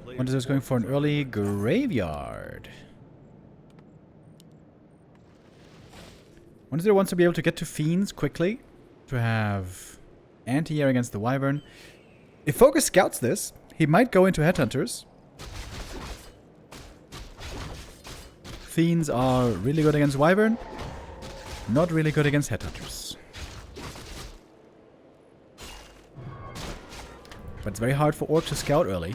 What is this going for an early graveyard? 1-0 wants to be able to get to Fiends quickly. To have anti-air against the Wyvern. If Focus scouts this, he might go into Headhunters. Fiends are really good against Wyvern. Not really good against Headhunters. But it's very hard for Orc to scout early.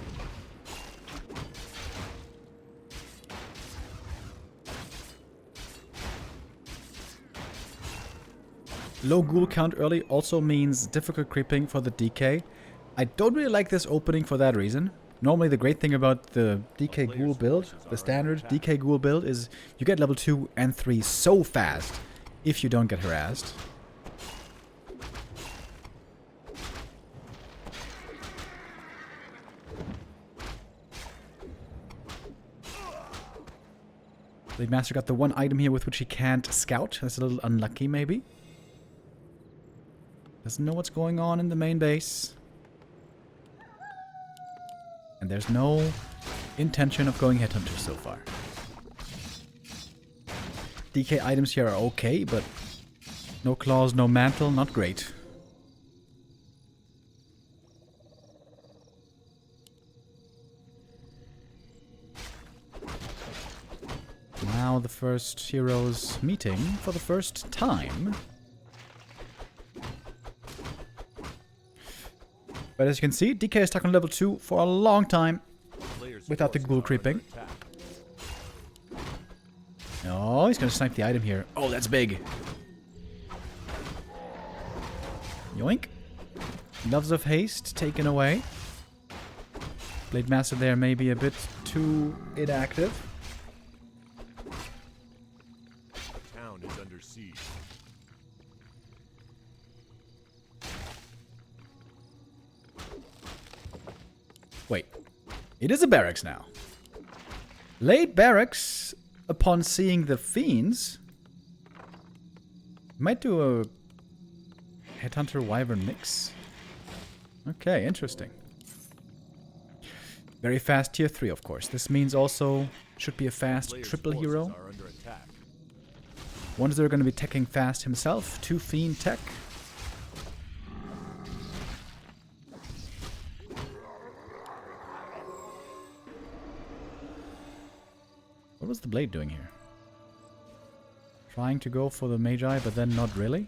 Low ghoul count early also means difficult creeping for the DK. I don't really like this opening for that reason. Normally the great thing about the DK ghoul build, the standard DK ghoul build, is you get level 2 and 3 so fast if you don't get harassed. Blade Master got the one item here with which he can't scout. That's a little unlucky maybe. Doesn't know what's going on in the main base. And there's no intention of going Headhunter so far. DK items here are okay, but no claws, no mantle, not great. Now the first heroes meeting for the first time. But as you can see, DK is stuck on level 2 for a long time without the ghoul creeping. Oh, he's gonna snipe the item here. Oh, that's big. Yoink. Gloves of Haste taken away. Blade Master there may be a bit too inactive. Town is under siege. Wait, it is a barracks now. Late barracks, upon seeing the Fiends, might do a Headhunter Wyvern mix. Okay, interesting. Very fast tier 3, of course. This means also should be a fast triple hero. One is they're going to be teching fast himself. 2 Fiend tech. What was the Blade doing here? Trying to go for the Magi, but then not really?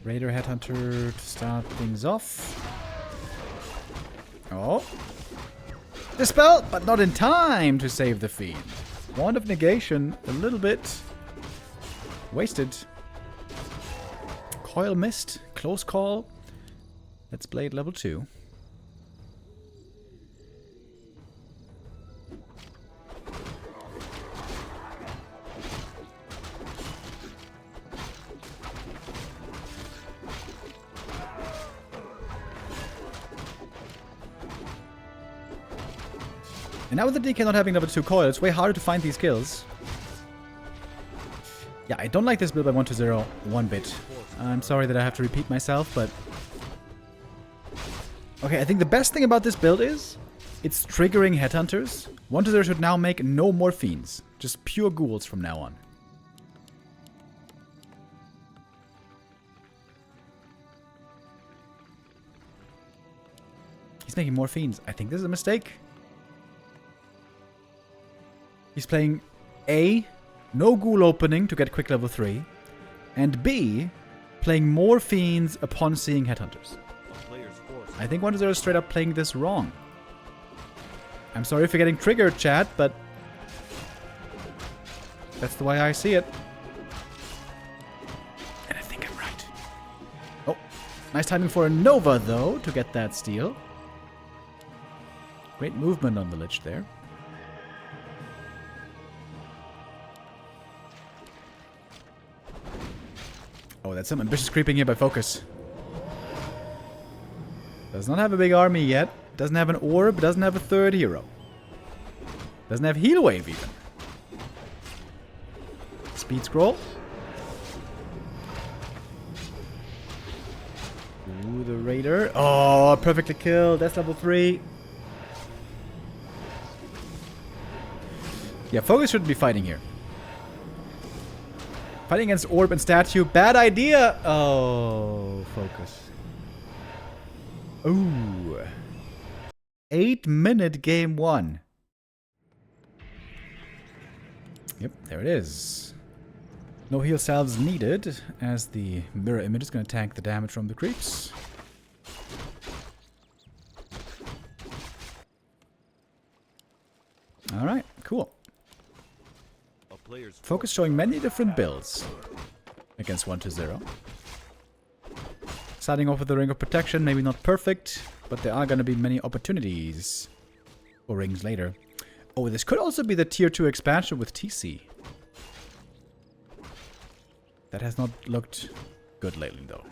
Raider Headhunter to start things off. Oh. Dispel, but not in time to save the Fiend. Wand of Negation, a little bit wasted. Coil missed. Close call. Let's Blade level 2. And now with the DK not having level 2 coil, it's way harder to find these kills. Yeah, I don't like this build by 1-0 one bit. I'm sorry that I have to repeat myself, but... Okay, I think the best thing about this build is it's triggering Headhunters. 1-0 should now make no more Fiends. Just pure ghouls from now on. He's making more Fiends. I think this is a mistake. He's playing A, no ghoul opening to get quick level 3, and B, playing more Fiends upon seeing Headhunters. I think 1-0 is straight up playing this wrong. I'm sorry for getting triggered, chat, but That's the way I see it. And I think I'm right. Oh, nice timing for a Nova, though, to get that steal. Great movement on the Lich there. Oh, that's some ambitious creeping here by Focus. Does not have a big army yet. Doesn't have an orb. Doesn't have a third hero. Doesn't have heal wave even. Speed scroll. Ooh, the Raider. Oh, perfectly killed. That's level 3. Yeah, Focus shouldn't be fighting here. Fighting against Orb and Statue. Bad idea. Oh, Focus. Ooh. 8-minute game 1. Yep, there it is. No heal salves needed, as the mirror image is going to tank the damage from the creeps. Alright, cool. Focus showing many different builds against 1-0. Starting off with the Ring of Protection, maybe not perfect, but there are going to be many opportunities for rings later. Oh, this could also be the Tier 2 expansion with TC. That has not looked good lately, though.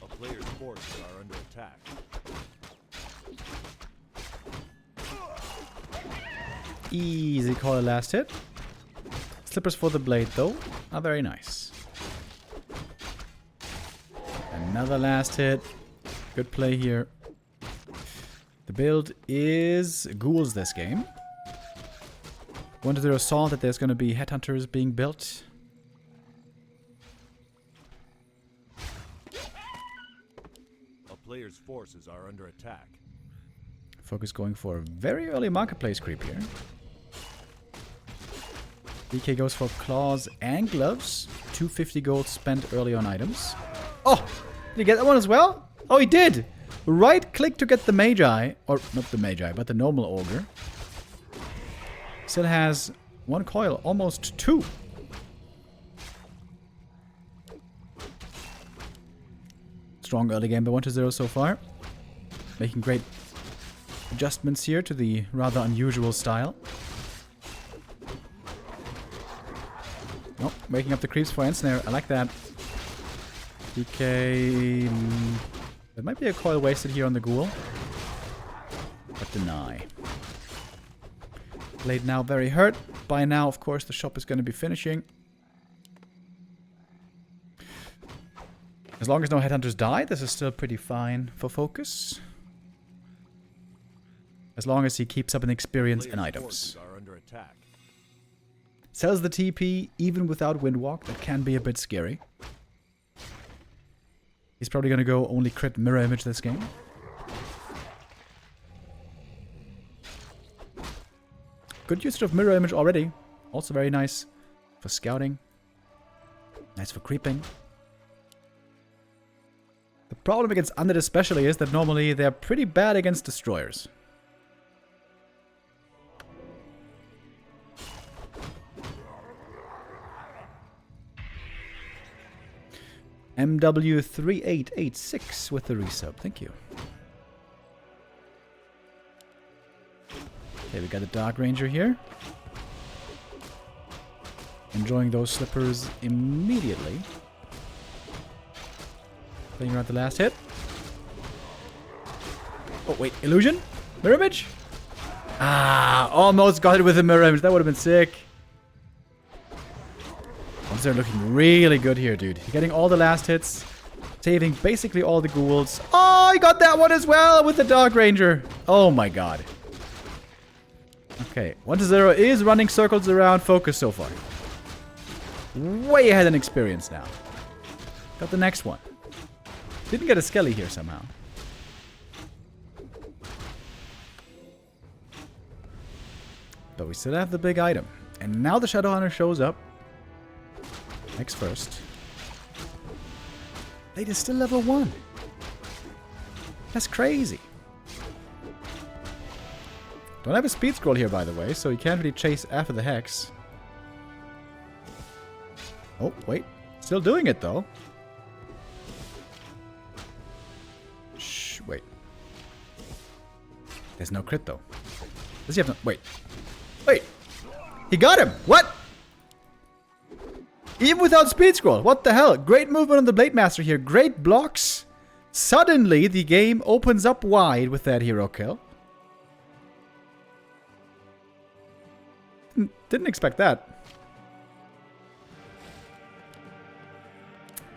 A player's forces are under attack. Easy call, last hit. Slippers for the blade, though, are very nice. Another last hit. Good play here. The build is ghouls this game. 1-0 saw that there's going to be headhunters being built. A player's forces are under attack. Focus going for a very early marketplace creep here. DK goes for claws and gloves. 250 gold spent early on items. Oh! Did he get that one as well? Oh, he did! Right click to get the Magi. Or, not the Magi, but the normal Ogre. Still has 1 coil, almost 2. Strong early game by 1-0 so far. Making great adjustments here to the rather unusual style. Oh, waking up the creeps for Ensnare. I like that. DK... There might be a coil wasted here on the ghoul. But deny. Blade now very hurt. By now, of course, the shop is going to be finishing. As long as no headhunters die, this is still pretty fine for Focus. As long as he keeps up in experience and items. Sells the TP even without Windwalk. That can be a bit scary. He's probably going to go only crit mirror image this game. Good usage of mirror image already. Also very nice for scouting. Nice for creeping. The problem against Undead especially is that normally they're pretty bad against destroyers. MW3886 with the resub. Thank you. Okay, we got a Dark Ranger here. Enjoying those slippers immediately. Playing around the last hit. Oh, wait. Illusion? Mirror image? Ah, almost got it with a mirror image. That would have been sick. They're looking really good here, dude. You're getting all the last hits. Saving basically all the ghouls. Oh, he got that one as well with the Dark Ranger. Oh my god. Okay, 1-0 is running circles around Focus so far. Way ahead in experience now. Got the next one. Didn't get a Skelly here somehow. But we still have the big item. And now the Shadow Hunter shows up. Next first. Blade is still level 1. That's crazy. Don't have a speed scroll here, by the way, so you can't really chase after the Hex. Oh, wait. Still doing it, though. Shh, wait. There's no crit, though. Does he have no... Wait. Wait! He got him! What? Even without speed scroll. What the hell? Great movement on the Blade Master here. Great blocks. Suddenly, the game opens up wide with that hero kill. Didn't expect that.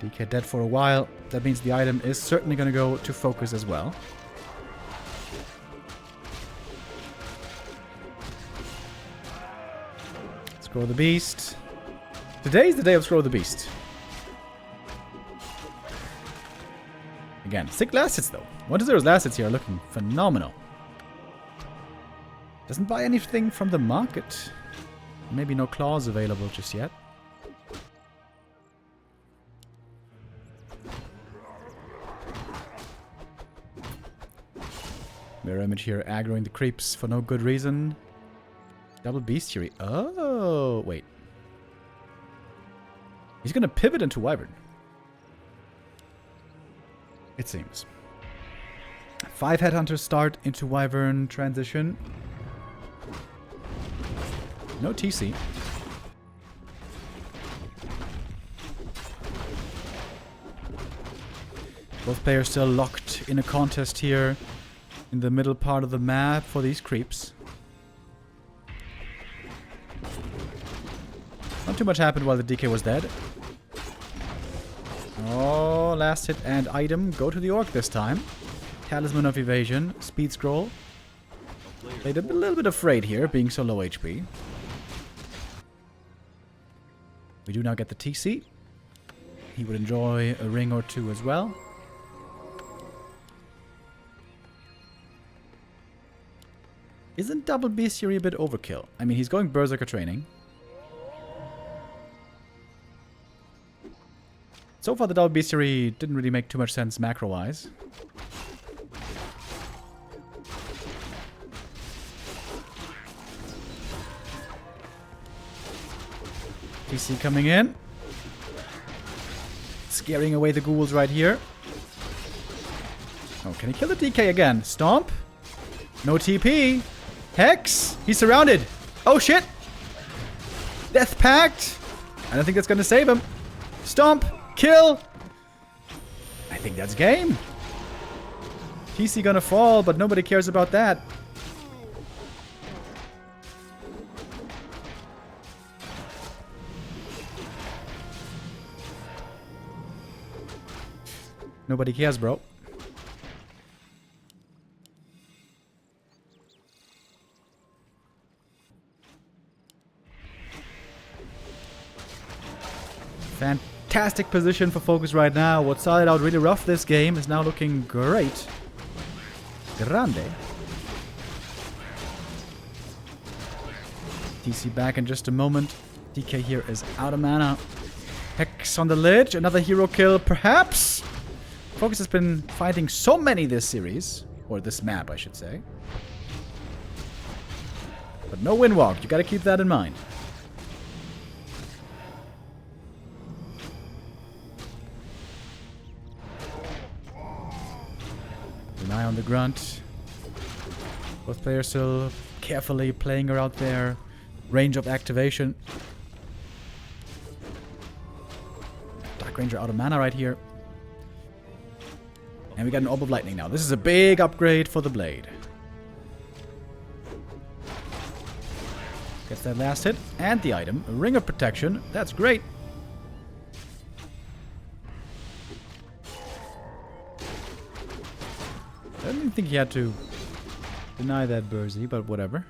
DK dead for a while. That means the item is certainly going to go to focus as well. Scroll the Beast. Today is the day of Scroll the Beast. Again, sick last hits though. 1-0's last hits here are looking phenomenal. Doesn't buy anything from the market. Maybe no claws available just yet. Mirror image here aggroing the creeps for no good reason. Double bestiary. Oh, wait. He's going to pivot into Wyvern. It seems. 5 Headhunters start into Wyvern transition. No TC. Both players still locked in a contest here in the middle part of the map for these creeps. Not too much happened while the DK was dead. Oh, last hit and item. Go to the Orc this time. Talisman of Evasion. Speed Scroll. Played a little bit afraid here, being so low HP. We do now get the TC. He would enjoy a ring or two as well. Isn't double bestiary a bit overkill? I mean, he's going Berserker training. So far, the double bestiary didn't really make too much sense macro-wise. TC coming in. Scaring away the ghouls right here. Oh, can he kill the DK again? Stomp. No TP. Hex. He's surrounded. Oh, shit. Death Pact. I don't think that's going to save him. Stomp. Kill. I think that's game. TC gonna fall, but nobody cares about that. Nobody cares, bro. Fantastic position for focus right now. What started out really rough this game is now looking great. Grande. TC back in just a moment. DK here is out of mana. Hex on the lid. Another hero kill, perhaps? Focus has been fighting so many this series. Or this map, I should say. But no windwalk. You gotta keep that in mind. An eye on the grunt. Both players still carefully playing around their range of activation. Dark Ranger out of mana right here. And we got an Orb of Lightning now. This is a big upgrade for the blade. Gets that last hit and the item. A Ring of Protection. That's great. I didn't think he had to deny that Bursey, but whatever.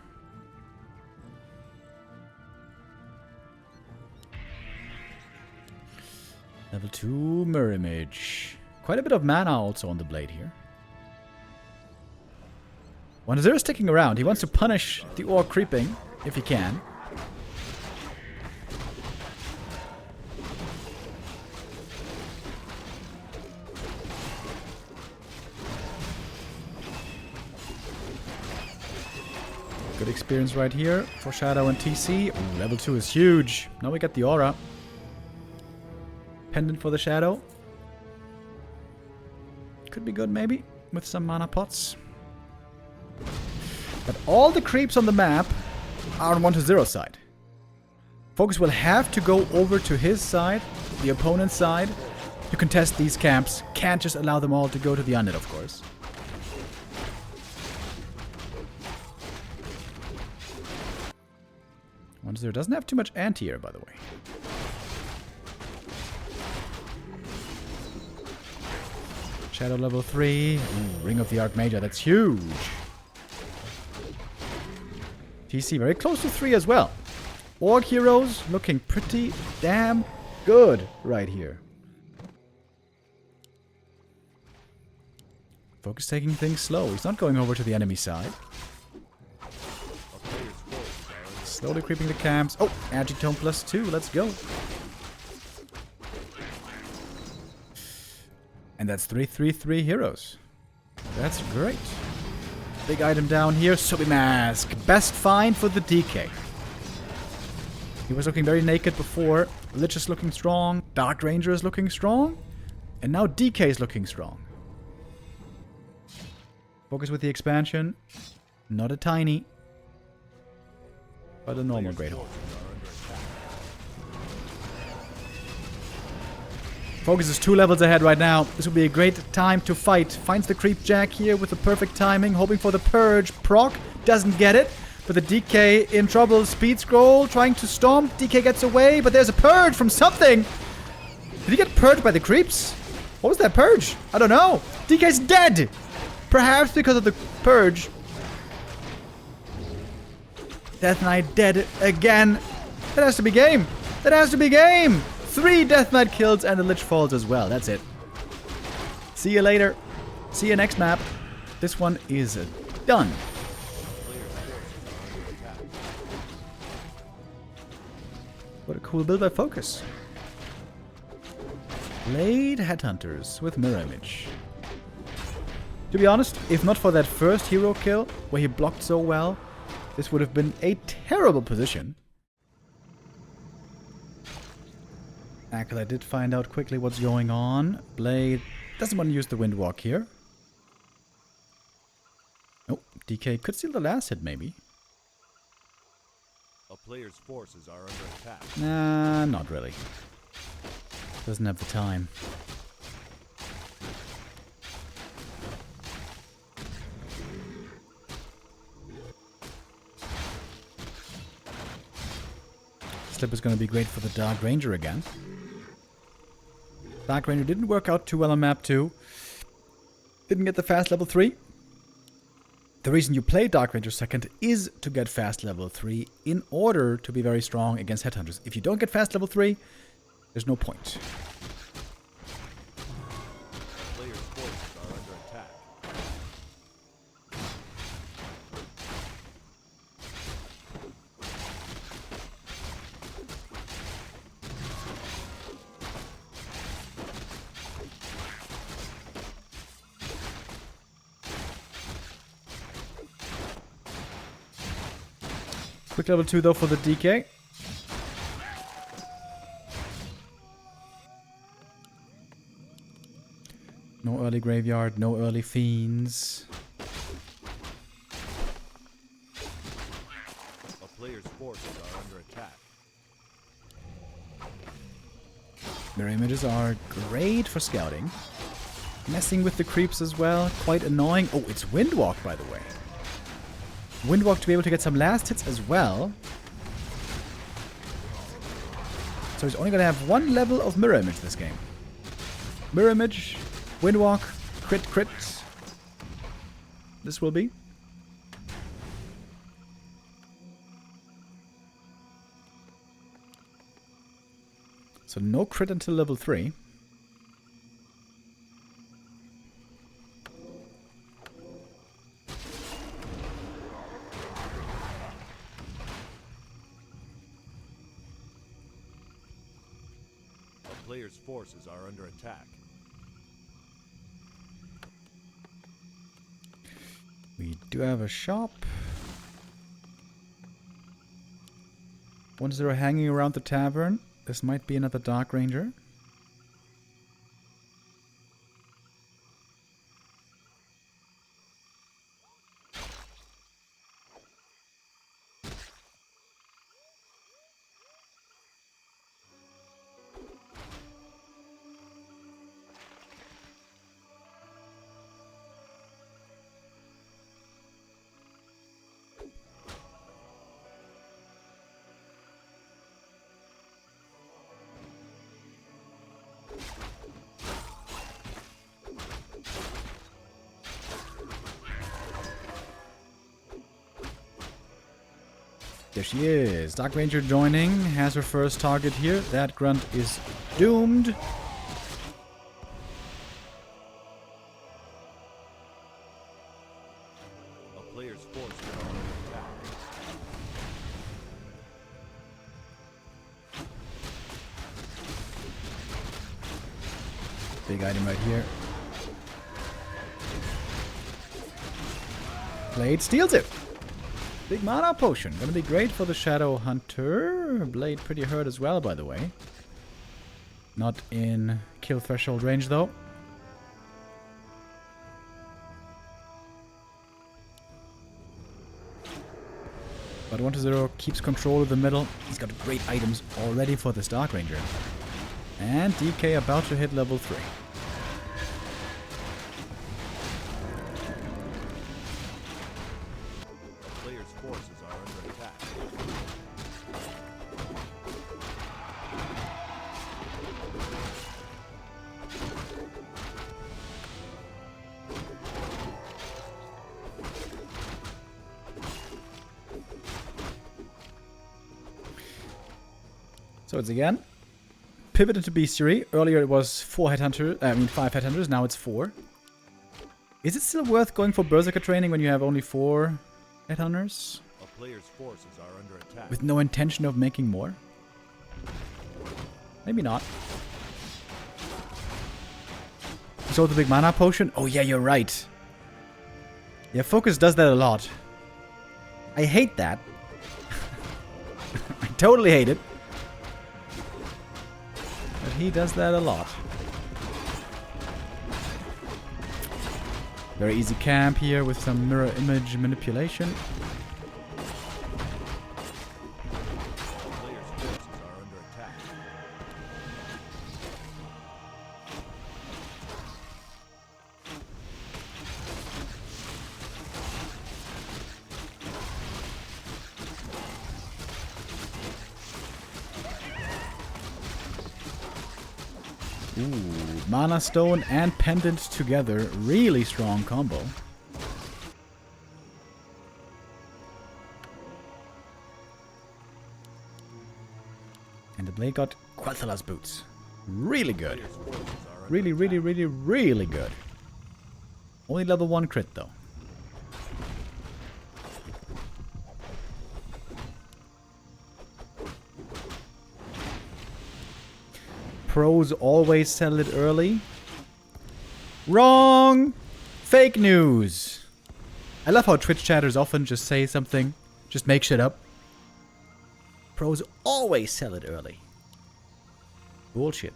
Level 2 Mirror Image. Quite a bit of mana also on the blade here. 1-0 sticking around. He wants to punish the Orc creeping. if you can. Good experience right here for Shadow and TC. Ooh, level 2 is huge. Now we got the aura. Pendant for the Shadow. Could be good maybe, with some mana pots. But all the creeps on the map are on 1-0 side. Focus will have to go over to his side, the opponent's side, to contest these camps. Can't just allow them all to go to the undead, of course. 1-0 doesn't have too much anti-air, by the way. Shadow level 3. Ooh, Ring of the Archmage, that's huge. TC very close to 3 as well. Orc heroes looking pretty damn good right here. Focus taking things slow. He's not going over to the enemy side. Slowly creeping the camps. Oh, Agitome +2. Let's go. And that's 3/3/3 heroes. That's great. Big item down here. Sobi Mask. Best find for the DK. He was looking very naked before. Lich is looking strong. Dark Ranger is looking strong. And now DK is looking strong. Focus with the expansion. Not a tiny, but a normal Great Hall. Focus is 2 levels ahead right now. This will be a great time to fight. Finds the Creep Jack here with the perfect timing. Hoping for the Purge. Proc. Doesn't get it. But the DK in trouble. Speed scroll. Trying to stomp. DK gets away. But there's a Purge from something. Did he get purged by the creeps? What was that Purge? I don't know. DK's dead. Perhaps because of the Purge. Death Knight dead again. That has to be game. That has to be game. 3 Death Knight kills and the Lich falls as well. That's it. See you later. See you next map. This one is done. What a cool build by Focus. Blade Headhunters with Mirror Image. To be honest, if not for that first hero kill, where he blocked so well, this would have been a terrible position. Acolyte did find out quickly what's going on. Blade doesn't want to use the Windwalk here. Oh, DK could steal the last hit, maybe. A player's forces are under attack. Nah, not really. Doesn't have the time. Slip is going to be great for the Dark Ranger again. Dark Ranger didn't work out too well on map 2. Didn't get the fast level 3. The reason you play Dark Ranger second is to get fast level 3 in order to be very strong against Headhunters. If you don't get fast level 3, there's no point. Player's forces are under attack. Quick level 2 though for the DK. No early graveyard, no early fiends. A player's forces are under attack. Mirror images are great for scouting. Messing with the creeps as well, quite annoying. Oh, it's Windwalk, by the way. Windwalk to be able to get some last hits as well. So he's only going to have 1 level of Mirror Image this game. Mirror Image, Windwalk, crit. This will be. So no crit until level 3. player's forces are under attack. We do have a shop. 1-0 hanging around the tavern. This might be another Dark Ranger. There she is. Dark Ranger joining. Has her first target here. That grunt is doomed. A player's forces are under attack. Big item right here. Blade steals it. Big mana potion. Gonna be great for the Shadow Hunter. Blade pretty hurt as well, by the way. Not in kill threshold range, though. But 1-0 keeps control of the middle. He's got great items already for this Dark Ranger. And DK about to hit level 3. Forces are under attack. So it's again pivoted to bestiary. Earlier it was 5 headhunters. Now it's 4. Is it still worth going for berserker training when you have only 4 headhunters? A player's forces are under attack. With no intention of making more? Maybe not. So the big mana potion? Oh yeah, you're right. Yeah, focus does that a lot. I hate that. I totally hate it. But he does that a lot. Very easy camp here with some mirror image manipulation. Player's forces are under attack. Ooh, Mana Stone and Pendant together. Really strong combo. And the blade got Quetzala's boots. Really good. Player's forces are under Really, really, attack. really, really good. Only level 1 crit though. Pros always sell it early. Wrong! Fake news! I love how Twitch chatters often just say something, just make shit up. Pros always sell it early. Bullshit.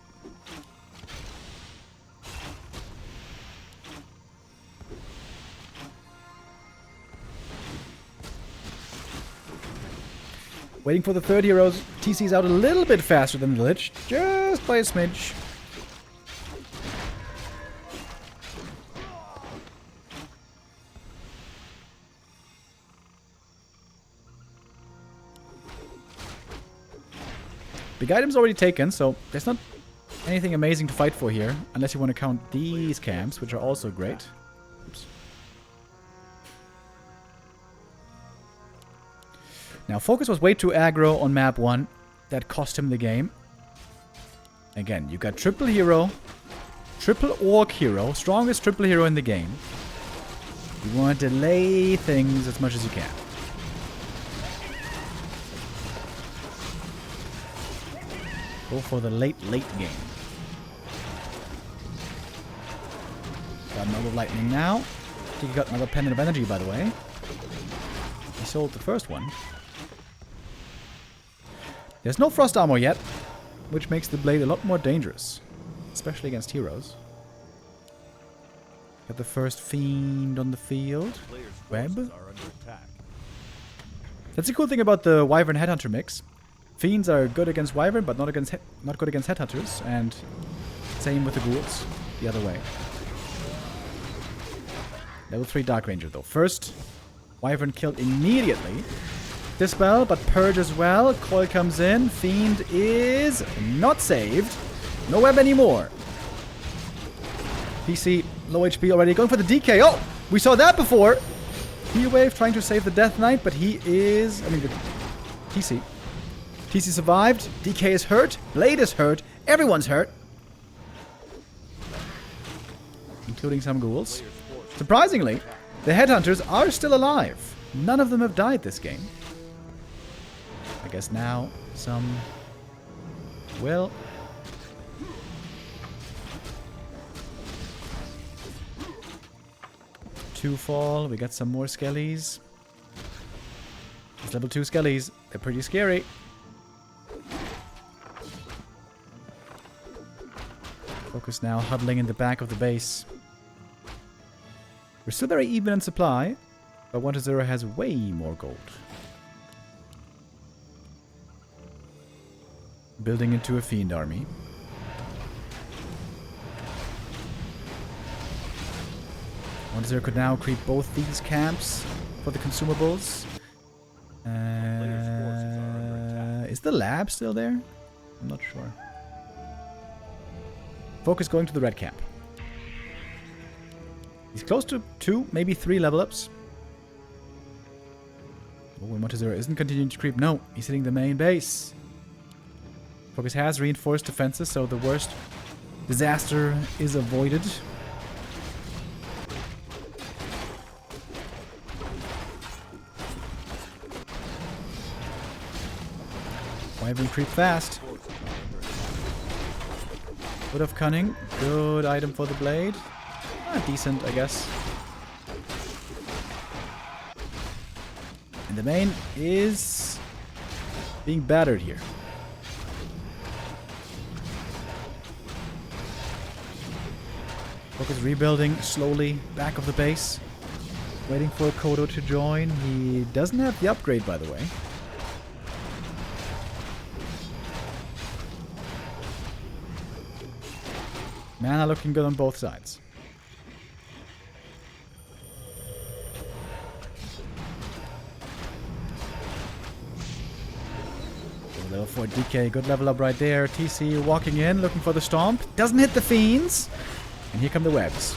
Waiting for the third heroes. TC's out a little bit faster than the Lich, just by a smidge. Big item's already taken, so there's not anything amazing to fight for here, unless you want to count these camps, which are also great. Oops. Now, Focus was way too aggro on map 1. That cost him the game. Again, you got triple hero, triple orc hero, strongest triple hero in the game. You want to delay things as much as you can. Go for the late game. Got an orb of lightning now. He got another pendant of energy, by the way. He sold the first one. There's no frost armor yet, which makes the blade a lot more dangerous, especially against heroes. Got the first fiend on the field. Web. That's the cool thing about the Wyvern Headhunter mix. Fiends are good against Wyvern, but not good against Headhunters, and same with the ghouls, the other way. Level 3 Dark Ranger though. First, Wyvern killed immediately. Dispel, but Purge as well. Coil comes in. Fiend is not saved. No web anymore. PC, low HP already. Going for the DK. Oh! We saw that before! Heat Wave trying to save the Death Knight, but he is... I mean, the TC. TC survived. DK is hurt. Blade is hurt. Everyone's hurt. Including some ghouls. Surprisingly, the Headhunters are still alive. None of them have died this game. I guess now some will. Two fall. We got some more skellies. It's level 2 skellies. They're pretty scary. Focus now huddling in the back of the base. We're still very even in supply, but 1-0 has way more gold. Building into a fiend army. Zero could now creep both these camps for the consumables. Is the lab still there? I'm not sure. Focus going to the red camp. He's close to 2, maybe 3 level ups. Oh, and 1-0 isn't continuing to creep. No, he's hitting the main base. Focus has reinforced defenses, so the worst disaster is avoided. Wyvern creep fast. Bit of cunning. Good item for the blade. Decent, I guess. And the main is being battered here. Focus rebuilding slowly back of the base. Waiting for Kodo to join. He doesn't have the upgrade, by the way. Mana looking good on both sides. Level 4 DK, good level up right there. TC walking in, looking for the stomp. Doesn't hit the fiends. And here come the webs.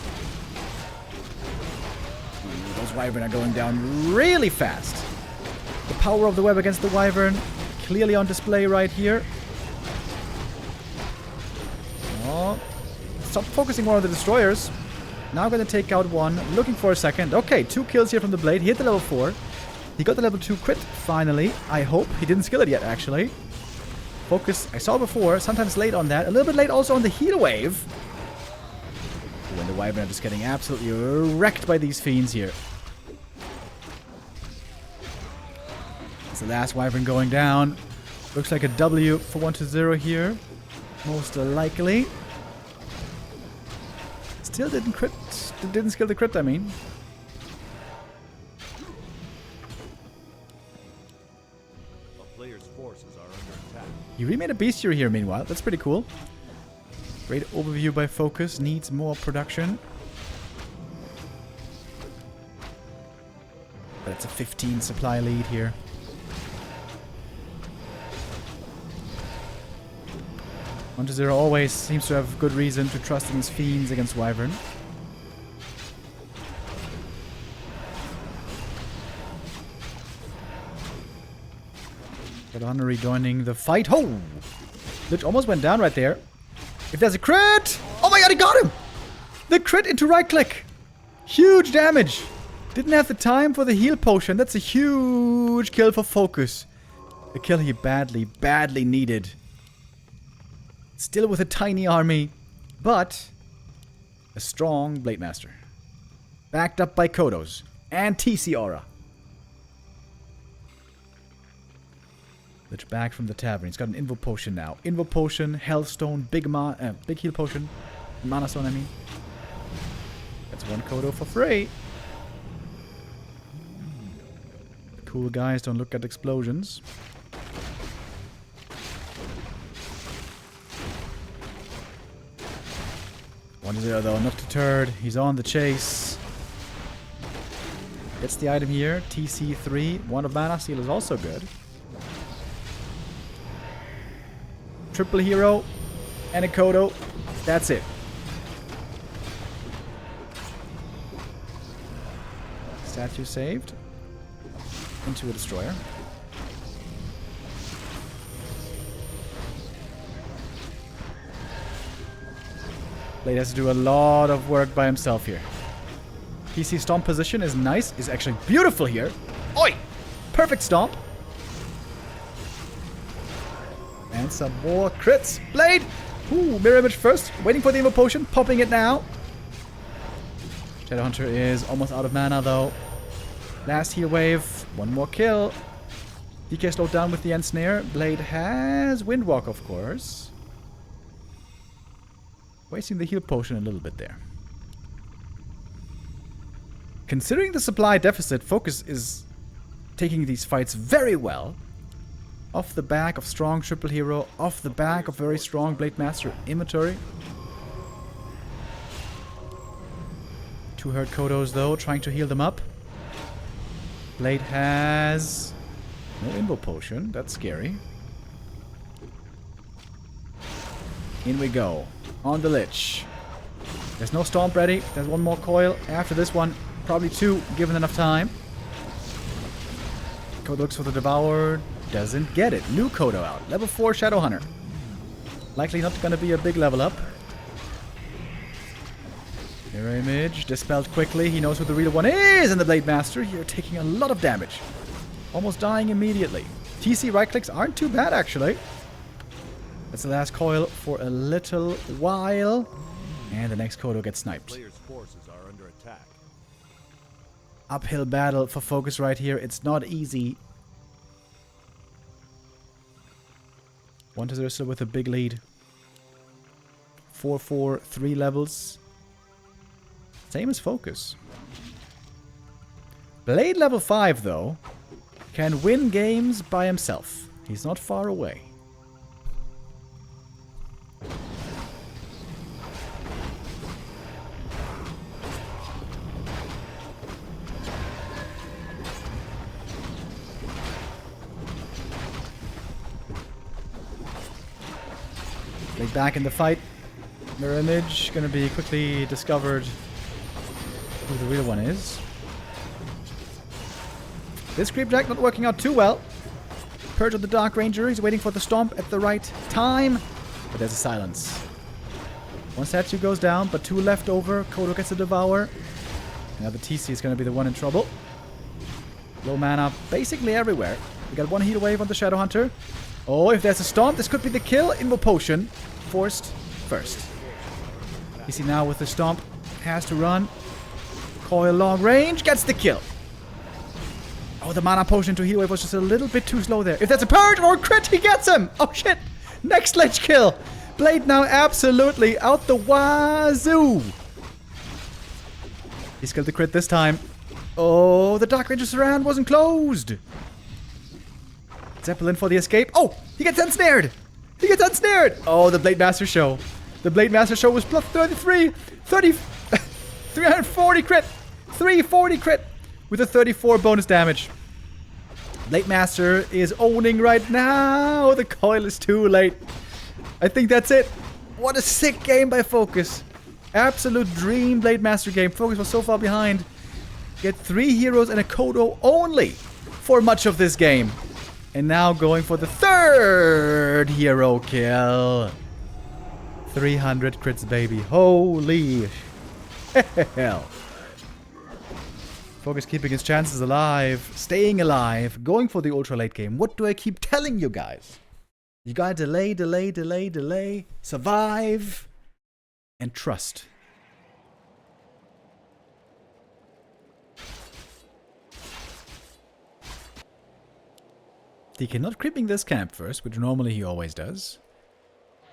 Ooh, those wyvern are going down really fast. The power of the web against the wyvern clearly on display right here. Oh. Stop focusing more on the destroyers. Now going to take out one. Looking for a second. Okay, 2 kills here from the blade. He hit the level 4. He got the level 2 crit, finally. I hope. He didn't skill it yet, actually. Focus, I saw before. Sometimes late on that. A little bit late also on the heal wave. When the wyvern are just getting absolutely wrecked by these fiends here. It's the last wyvern going down. Looks like a W for 1-0 here. Most likely. Still didn't crit. Didn't skill the crit, I mean. A player's forces are under attack. He remade a bestiary here, meanwhile. That's pretty cool. Great overview by Focus. Needs more production. But it's a 15 supply lead here. Zero always seems to have good reason to trust in his fiends against Wyvern. Got Honor rejoining the fight. Oh! Lich almost went down right there. If there's a crit! Oh my god, he got him! The crit into right click! Huge damage! Didn't have the time for the heal potion. That's a huge kill for Focus. A kill he badly needed. Still with a tiny army, but A strong Blade Master. Backed up by Kodos. And TC Aura. Lich back from the tavern. He's got an Invo Potion now. Invo Potion, Hellstone, Big Heal Potion. Mana Stone, I mean. That's one Kodo for free. Cool guys don't look at explosions. One zero though, not deterred. He's on the chase. Gets the item here. TC3. One of Mana Seal is also good. Triple hero and a Kodo. That's it. Statue saved. Into a destroyer. Blade has to do a lot of work by himself here. PC stomp position is nice. Is actually beautiful here. Oi! Perfect stomp. And some more crits. Blade! Ooh, mirror image first. Waiting for the Invo Potion. Popping it now. Shadowhunter is almost out of mana though. Last heal wave. One more kill. DK slowed down with the Ensnare. Blade has Windwalk, of course. Wasting the heal potion a little bit there. Considering the supply deficit, Focus is taking these fights very well. Off the back of strong triple hero. Off the back of very strong Blade Master inventory. Two hurt Kodos though, trying to heal them up. Blade has no Invo Potion. That's scary. In we go. On the Lich. There's no Stomp ready. There's one more coil. After this one, probably two, given enough time. Kodo looks for the Devour. Doesn't get it. New Kodo out. Level 4 Shadowhunter. Likely not going to be a big level up. Mirror image. Dispelled quickly. He knows who the real one is. And the Blade Master here taking a lot of damage. Almost dying immediately. TC right clicks aren't too bad actually. That's the last coil for a little while. And the next Kodo gets sniped. Players' forces are under attack. Uphill battle for Focus right here. It's not easy. 1-0 still with a big lead. 4-4, 3 levels. Same as Focus. Blade level 5 though can win games by himself. He's not far away. Blade back in the fight. Mirror image gonna be quickly discovered who the real one is. This Creepjack not working out too well. Purge of the Dark Ranger. He's waiting for the stomp at the right time. But there's a silence. One statue goes down, but two left over. Kodo gets a Devour. Now the TC is going to be the one in trouble. Low mana basically everywhere. We got one heal wave on the Shadowhunter. Oh, if there's a stomp, this could be the kill. Invo Potion. Forced first. TC now with the stomp. Has to run. Coil long range. Gets the kill. Oh, the mana potion to heal wave was just a little bit too slow there. If that's a purge or a crit, he gets him! Oh shit! Next ledge kill! Blade now absolutely out the wazoo! He's killed the crit this time. Oh, the Dark Ranger surround wasn't closed! Zeppelin for the escape. Oh! He gets ensnared! He gets ensnared! Oh, the Blade Master show. The Blade Master show was plus 33! 340 crit! 340 crit! With a 34 bonus damage. Blade Master is owning right now. The coil is too late. I think that's it. What a sick game by Focus. Absolute dream Blade Master game. Focus was so far behind. Get 3 heroes and a Kodo only for much of this game. And now going for the 3rd hero kill. 300 crits, baby. Holy hell. Focus keeping his chances alive, staying alive, going for the ultra late game. What do I keep telling you guys? You gotta delay, survive, and trust. DK not creeping this camp first, which normally he always does.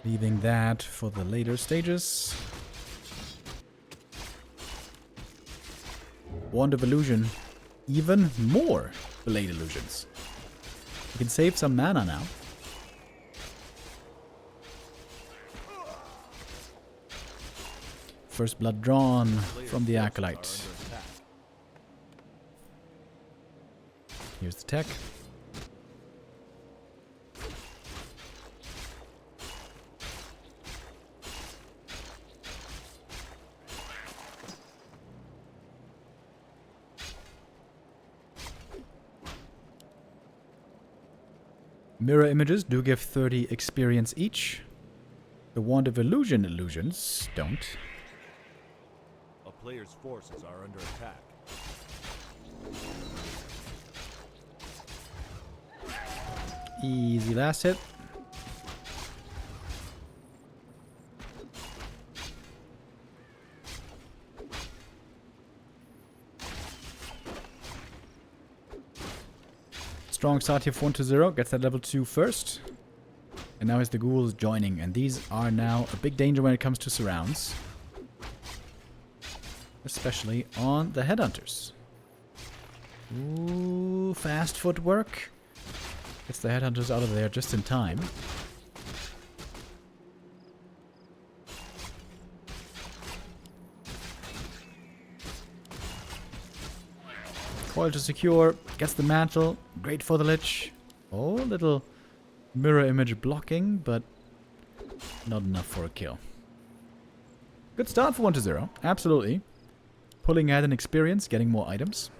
Leaving that for the later stages. Wand of Illusion. Even more Blade Illusions. You can save some mana now. First blood drawn from the Acolyte. Here's the tech. Mirror images do give 30 experience each. The Wand of Illusion illusions don't. A player's forces are under attack. Easy last hit. Strong start here for 1-0. Gets that level 2 first. And now has the ghouls joining. And these are now a big danger when it comes to surrounds. Especially on the headhunters. Ooh, fast footwork. Gets the headhunters out of there just in time. Coil to secure, gets the mantle, great for the Lich. Oh, little mirror image blocking, but not enough for a kill. Good start for 1-0, absolutely. Pulling ahead in experience, getting more items.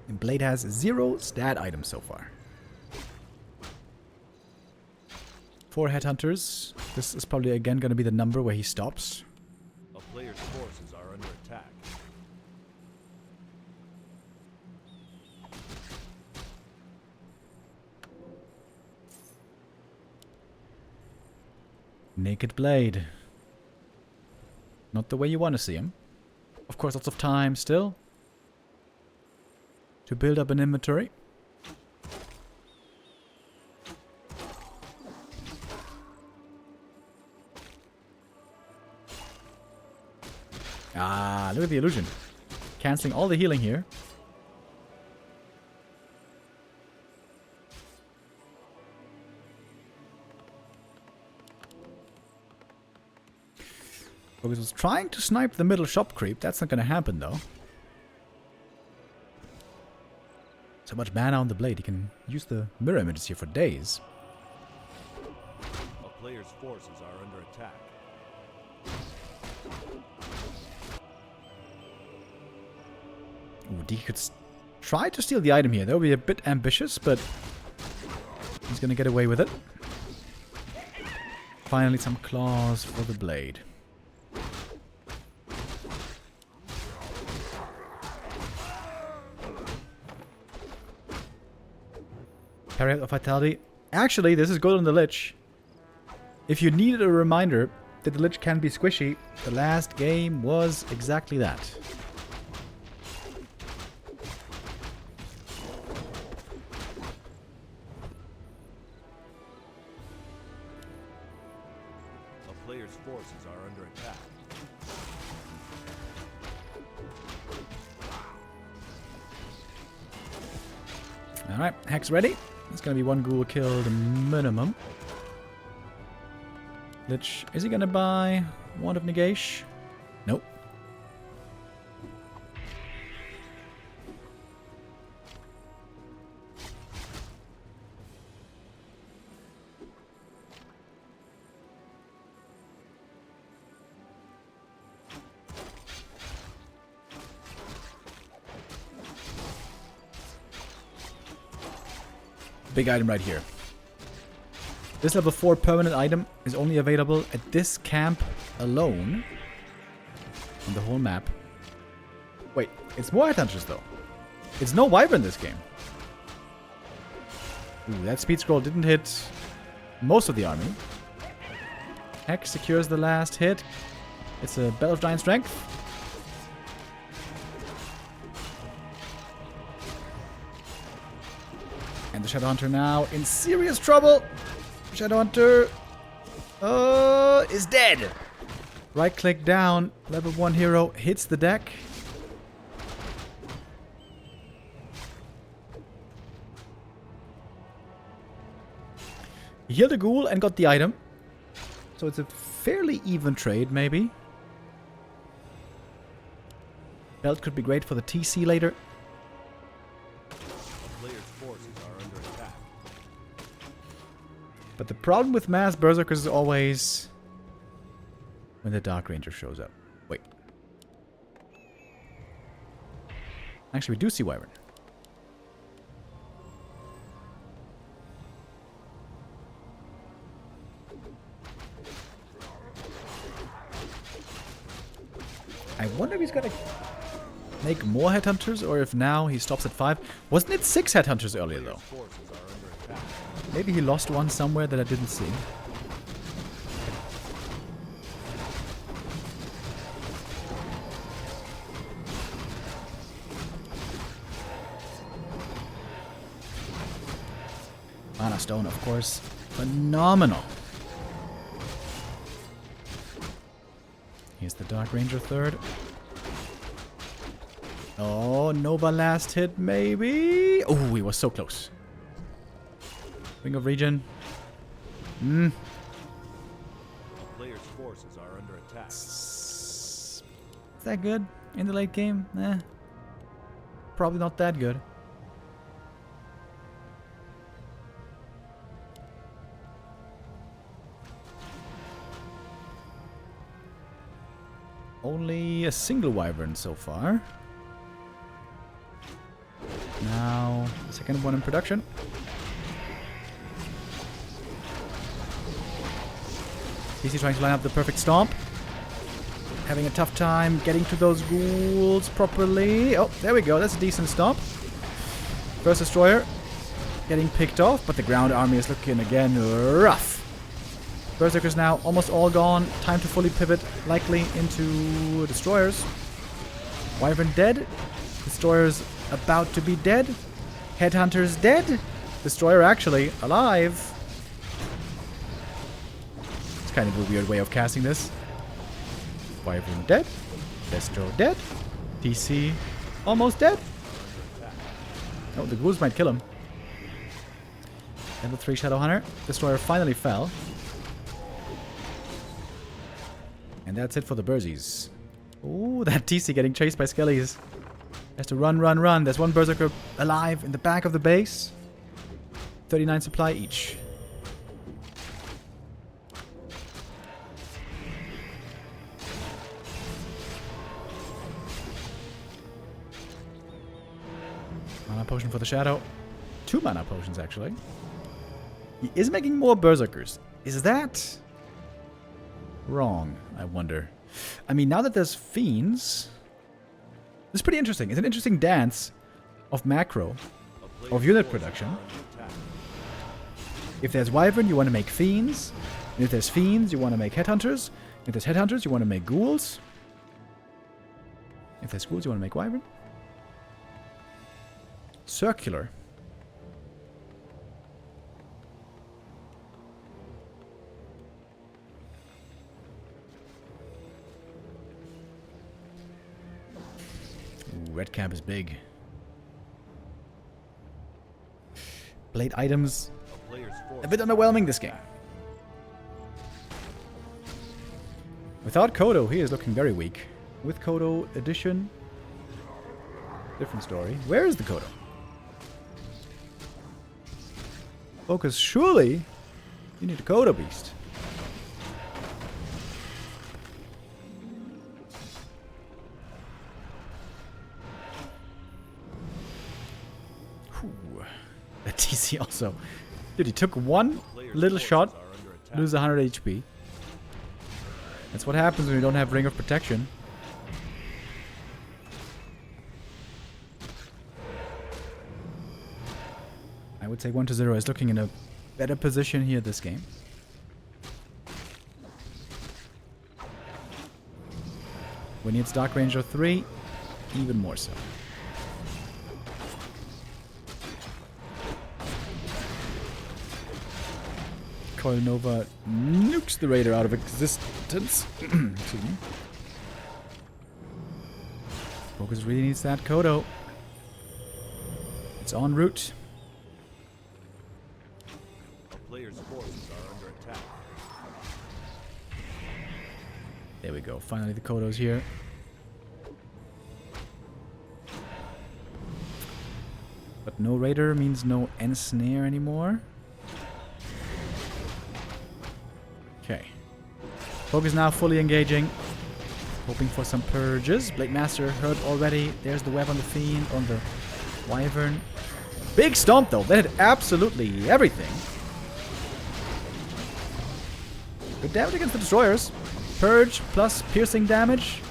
And Blade has 0 stat items so far. 4 headhunters. This is probably again going to be the number where he stops. A player's forces are under attack. Naked Blade. Not the way you want to see him. Of course, lots of time still to build up an inventory. Ah, look at the illusion. Cancelling all the healing here. Focus was trying to snipe the middle shop creep. That's not going to happen, though. So much mana on the blade. He can use the mirror images here for days. A player's forces are under attack. Ooh, DK could try to steal the item here. That would be a bit ambitious, but he's going to get away with it. Finally, some claws for the blade. Parry of Vitality. Actually, this is good on the Lich. If you needed a reminder that the Lich can be squishy, the last game was exactly that. A player's forces are under attack. Alright, Hex ready. It's gonna be 1 ghoul killed minimum. Lich, is he gonna buy Wand of Negation? Nope. Big item right here. This level 4 permanent item is only available at this camp alone. On the whole map. Wait, it's more headhunters though. It's no Wyvern in this game. Ooh, that speed scroll didn't hit most of the army. Hex secures the last hit. It's a Bell of Giant Strength. And the Shadowhunter now in serious trouble. Shadowhunter is dead. Right click down. Level 1 hero hits the deck. He healed a ghoul and got the item. So it's a fairly even trade, maybe. Belt could be great for the TC later. But the problem with mass berserkers is always when the Dark Ranger shows up. Wait. Actually, we do see Wyvern. I wonder if he's gonna make more headhunters or if now he stops at 5. Wasn't it 6 headhunters earlier though? Maybe he lost one somewhere that I didn't see. Mana Stone, of course. Phenomenal. Here's the Dark Ranger third. Oh, Nova last hit, maybe? Oh, he was so close. Ring of Regen. The player's forces are under attack. Is that good in the late game? Probably not that good. Only a single Wyvern so far. Now, the second one in production. DC trying to line up the perfect stomp. Having a tough time getting to those ghouls properly. Oh, there we go. That's a decent stomp. First Destroyer getting picked off, but the ground army is looking again rough. Berserkers now almost all gone. Time to fully pivot, likely into Destroyers. Wyvern dead. Destroyers about to be dead. Headhunter's dead. Destroyer actually alive. It's kind of a weird way of casting this. Wyvern dead. Destro dead. DC almost dead. Oh, the ghouls might kill him. Level 3 Shadowhunter. Destroyer finally fell. And that's it for the Berzies. Ooh, that TC getting chased by Skellies. Has to run, run, run. There's one Berserker alive in the back of the base. 39 supply each. Mana potion for the Shadow. 2 mana potions, actually. He is making more Berserkers. Is that wrong, I wonder? I mean, now that there's Fiends, this is pretty interesting. It's an interesting dance of macro, of unit production. If there's Wyvern, you want to make Fiends. And if there's Fiends, you want to make Headhunters. If there's Headhunters, you want to make Ghouls. If there's Ghouls, you want to make Wyvern. Circular. Ooh, red camp is big. Blade items. A bit underwhelming this game. Without Kodo, he is looking very weak. With Kodo addition, different story. Where is the Kodo? Focus, surely you need a Kodo beast. Whew. That TC also. Dude, he took one little shot, lose 100 HP. That's what happens when you don't have Ring of Protection. I would say 1-0 is looking in a better position here this game. When it's Dark Ranger 3, even more so. Coil Nova nukes the Raider out of existence. Excuse me. Focus really needs that Kodo. It's en route. A player's forces are under attack. There we go. Finally, the Kodo's here. But no Raider means no Ensnare anymore. Okay. Focus now fully engaging. Hoping for some purges. Blade Master hurt already. There's the web on the Fiend, on the Wyvern. Big stomp though. That hit absolutely everything. Good damage against the destroyers. Purge plus piercing damage.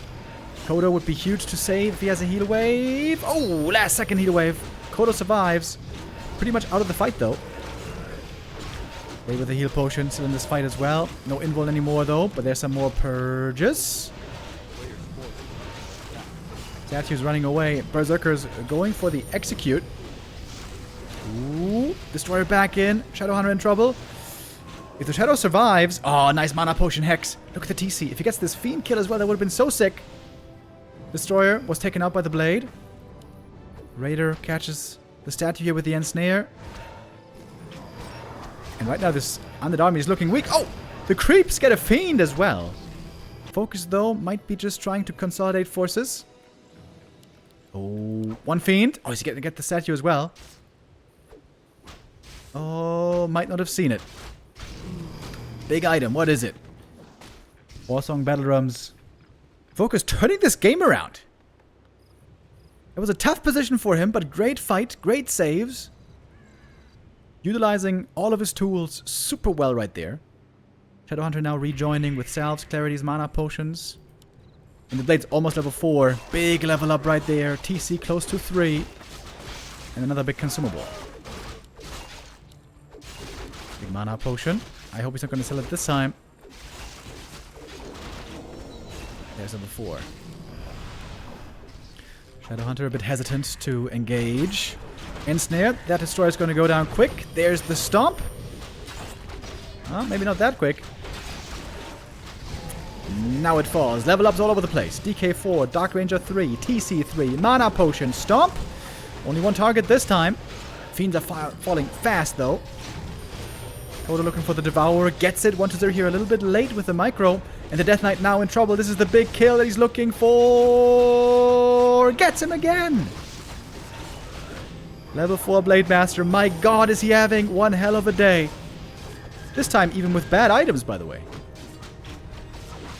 Kodo would be huge to save if he has a heal wave. Oh, last second heal wave. Kodo survives. Pretty much out of the fight though. They with the heal potion still in this fight as well. No invul anymore though, but there's some more purges. Statue's running away. Berserker's going for the execute. Ooh, Destroyer back in. Shadowhunter in trouble. If the Shadow survives... Oh, nice mana potion Hex. Look at the TC. If he gets this Fiend kill as well, that would have been so sick. Destroyer was taken out by the blade. Raider catches the statue here with the Ensnare. And right now this Undead army is looking weak. Oh! The creeps get a Fiend as well. Focus, though, might be just trying to consolidate forces. Oh, one Fiend. Oh, he's going to get the statue as well. Oh, might not have seen it. Big item. What is it? Warsong Battle Drums. Focus turning this game around. It was a tough position for him, but great fight, great saves. Utilizing all of his tools super well right there. Shadowhunter now rejoining with salves, clarities, mana potions. And the blade's almost level 4. Big level up right there. TC close to 3. And another big consumable. Big mana potion. I hope he's not going to sell it this time. There's level 4. Shadowhunter a bit hesitant to engage. Ensnare. That destroyer is going to go down quick. There's the stomp. Well, maybe not that quick. Now it falls. Level ups all over the place. DK 4, Dark Ranger 3, TC 3, Mana Potion, Stomp. Only one target this time. Fiends are falling fast though. Kodo looking for the Devourer. Gets it. 1-0 here a little bit late with the micro. And the Death Knight now in trouble. This is the big kill that he's looking for. Gets him again. Level 4 Blade Master. My god, is he having one hell of a day. This time even with bad items, by the way.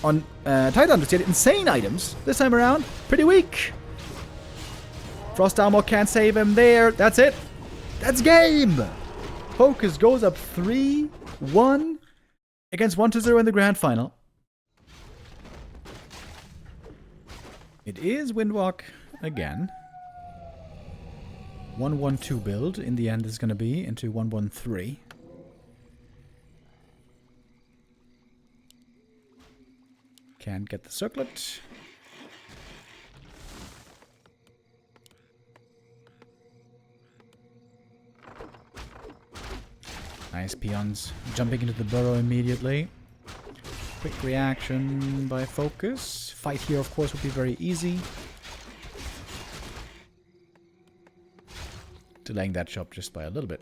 On Titan, he had insane items. This time around, pretty weak. Frost Armor can't save him there. That's it. That's game. Focus goes up 3-1 against 1-0 in the grand final. It is Windwalk again. 1-1-2 build in the end is going to be into 1-1-3. Can't get the circlet. Nice peons jumping into the burrow immediately. Quick reaction by Focus. Fight here, of course, would be very easy. Delaying that shot just by a little bit.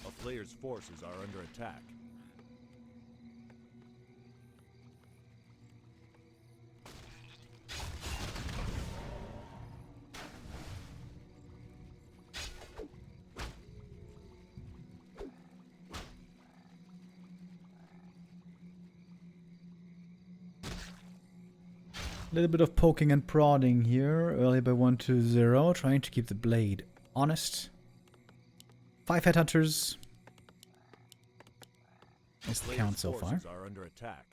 A player's forces are under attack. A little bit of poking and prodding here, early by 1-0, trying to keep the blade honest. 5 headhunters. Nice the count so far. Are under attack.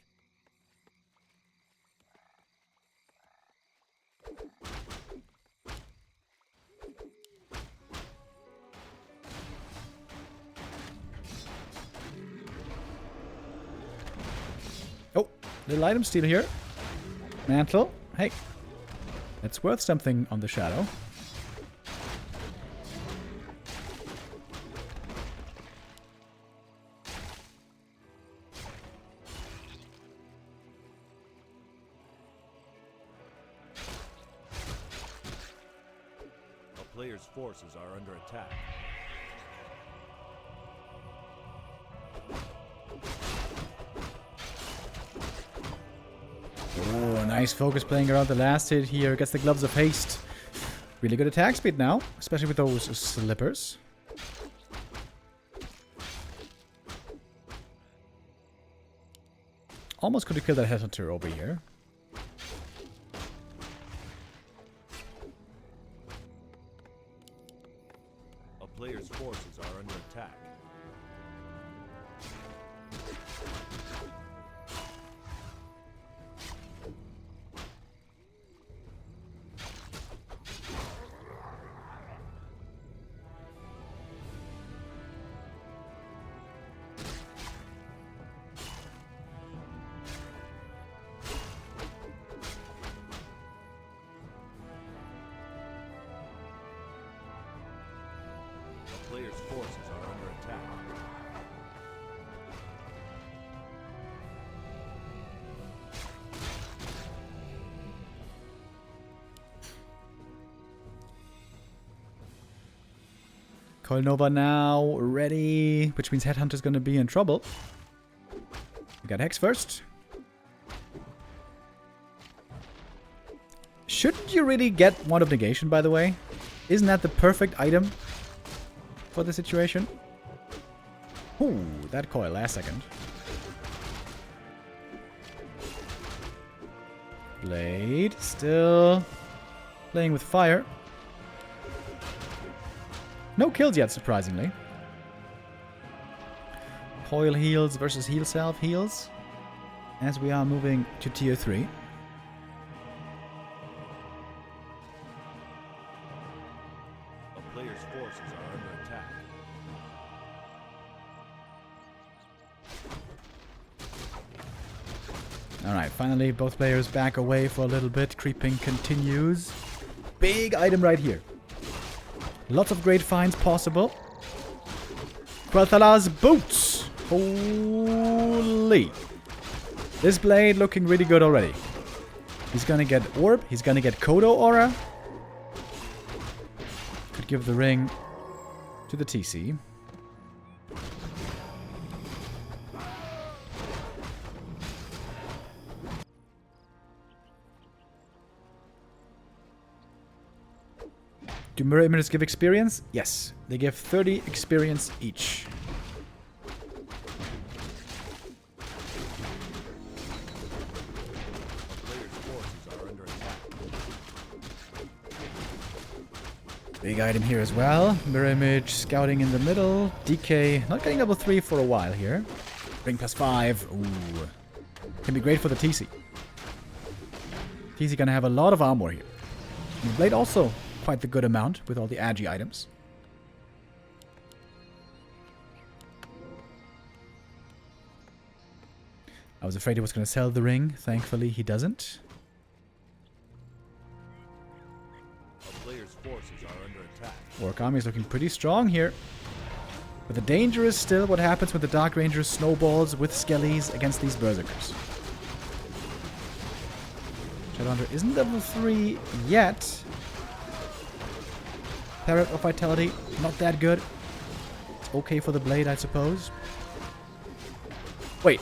Little item steal here. Mantle. Hey. It's worth something on the shadow. A player's forces are under attack. Oh, nice focus playing around the last hit here. Gets the gloves of haste. Really good attack speed now, especially with those slippers. Almost could have killed that headhunter over here. A player's forces are under attack. A player's forces are under attack. Coil Nova now ready, which means Headhunter's gonna be in trouble. We got Hex first. Shouldn't you really get Wand of Negation, by the way? Isn't that the perfect item for the situation? Ooh, that coil last second. Blade still playing with fire. No kills yet, surprisingly. Coil heals versus heal self heals. As we are moving to tier 3. A player's forces are under attack. Alright, finally both players back away for a little bit. Creeping continues. Big item right here. Lots of great finds possible. Quel'Thala's boots. Holy. This blade looking really good already. He's gonna get Orb. He's gonna get Kodo Aura. Could give the ring to the TC. Do mirror images give experience? Yes. They give 30 experience each. Player's forces are under attack. Big item here as well. Mirror image, scouting in the middle. DK, not getting level 3 for a while here. Ring plus 5. Ooh. Can be great for the TC. TC gonna have a lot of armor here. And the blade also quite the good amount with all the agi items. I was afraid he was going to sell the ring. Thankfully, he doesn't. A player's forces are under attack. Orc army is looking pretty strong here. But the danger is still what happens when the Dark Ranger snowballs with skellies against these berserkers. Shadowhunter isn't level 3 yet. Parrot of Vitality, not that good. It's okay for the blade, I suppose. Wait.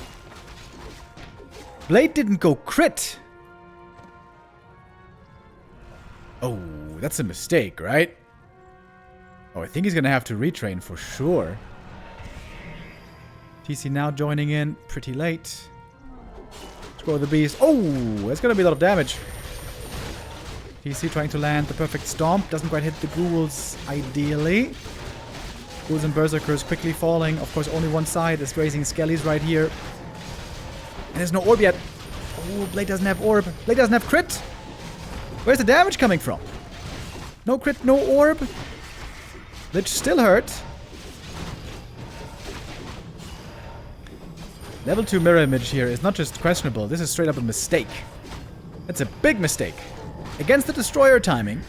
Blade didn't go crit! Oh, that's a mistake, right? Oh, I think he's gonna have to retrain for sure. TC now joining in pretty late. Score the beast. Oh, that's gonna be a lot of damage. TC trying to land the perfect stomp. Doesn't quite hit the ghouls ideally. Ghouls and berserkers quickly falling. Of course, only one side is raising skellies right here. And there's no orb yet. Oh, Blade doesn't have orb. Blade doesn't have crit. Where's the damage coming from? No crit, no orb. Lich still hurt. Level 2 mirror image here is not just questionable, this is straight up a mistake. It's a big mistake. Against the destroyer timing.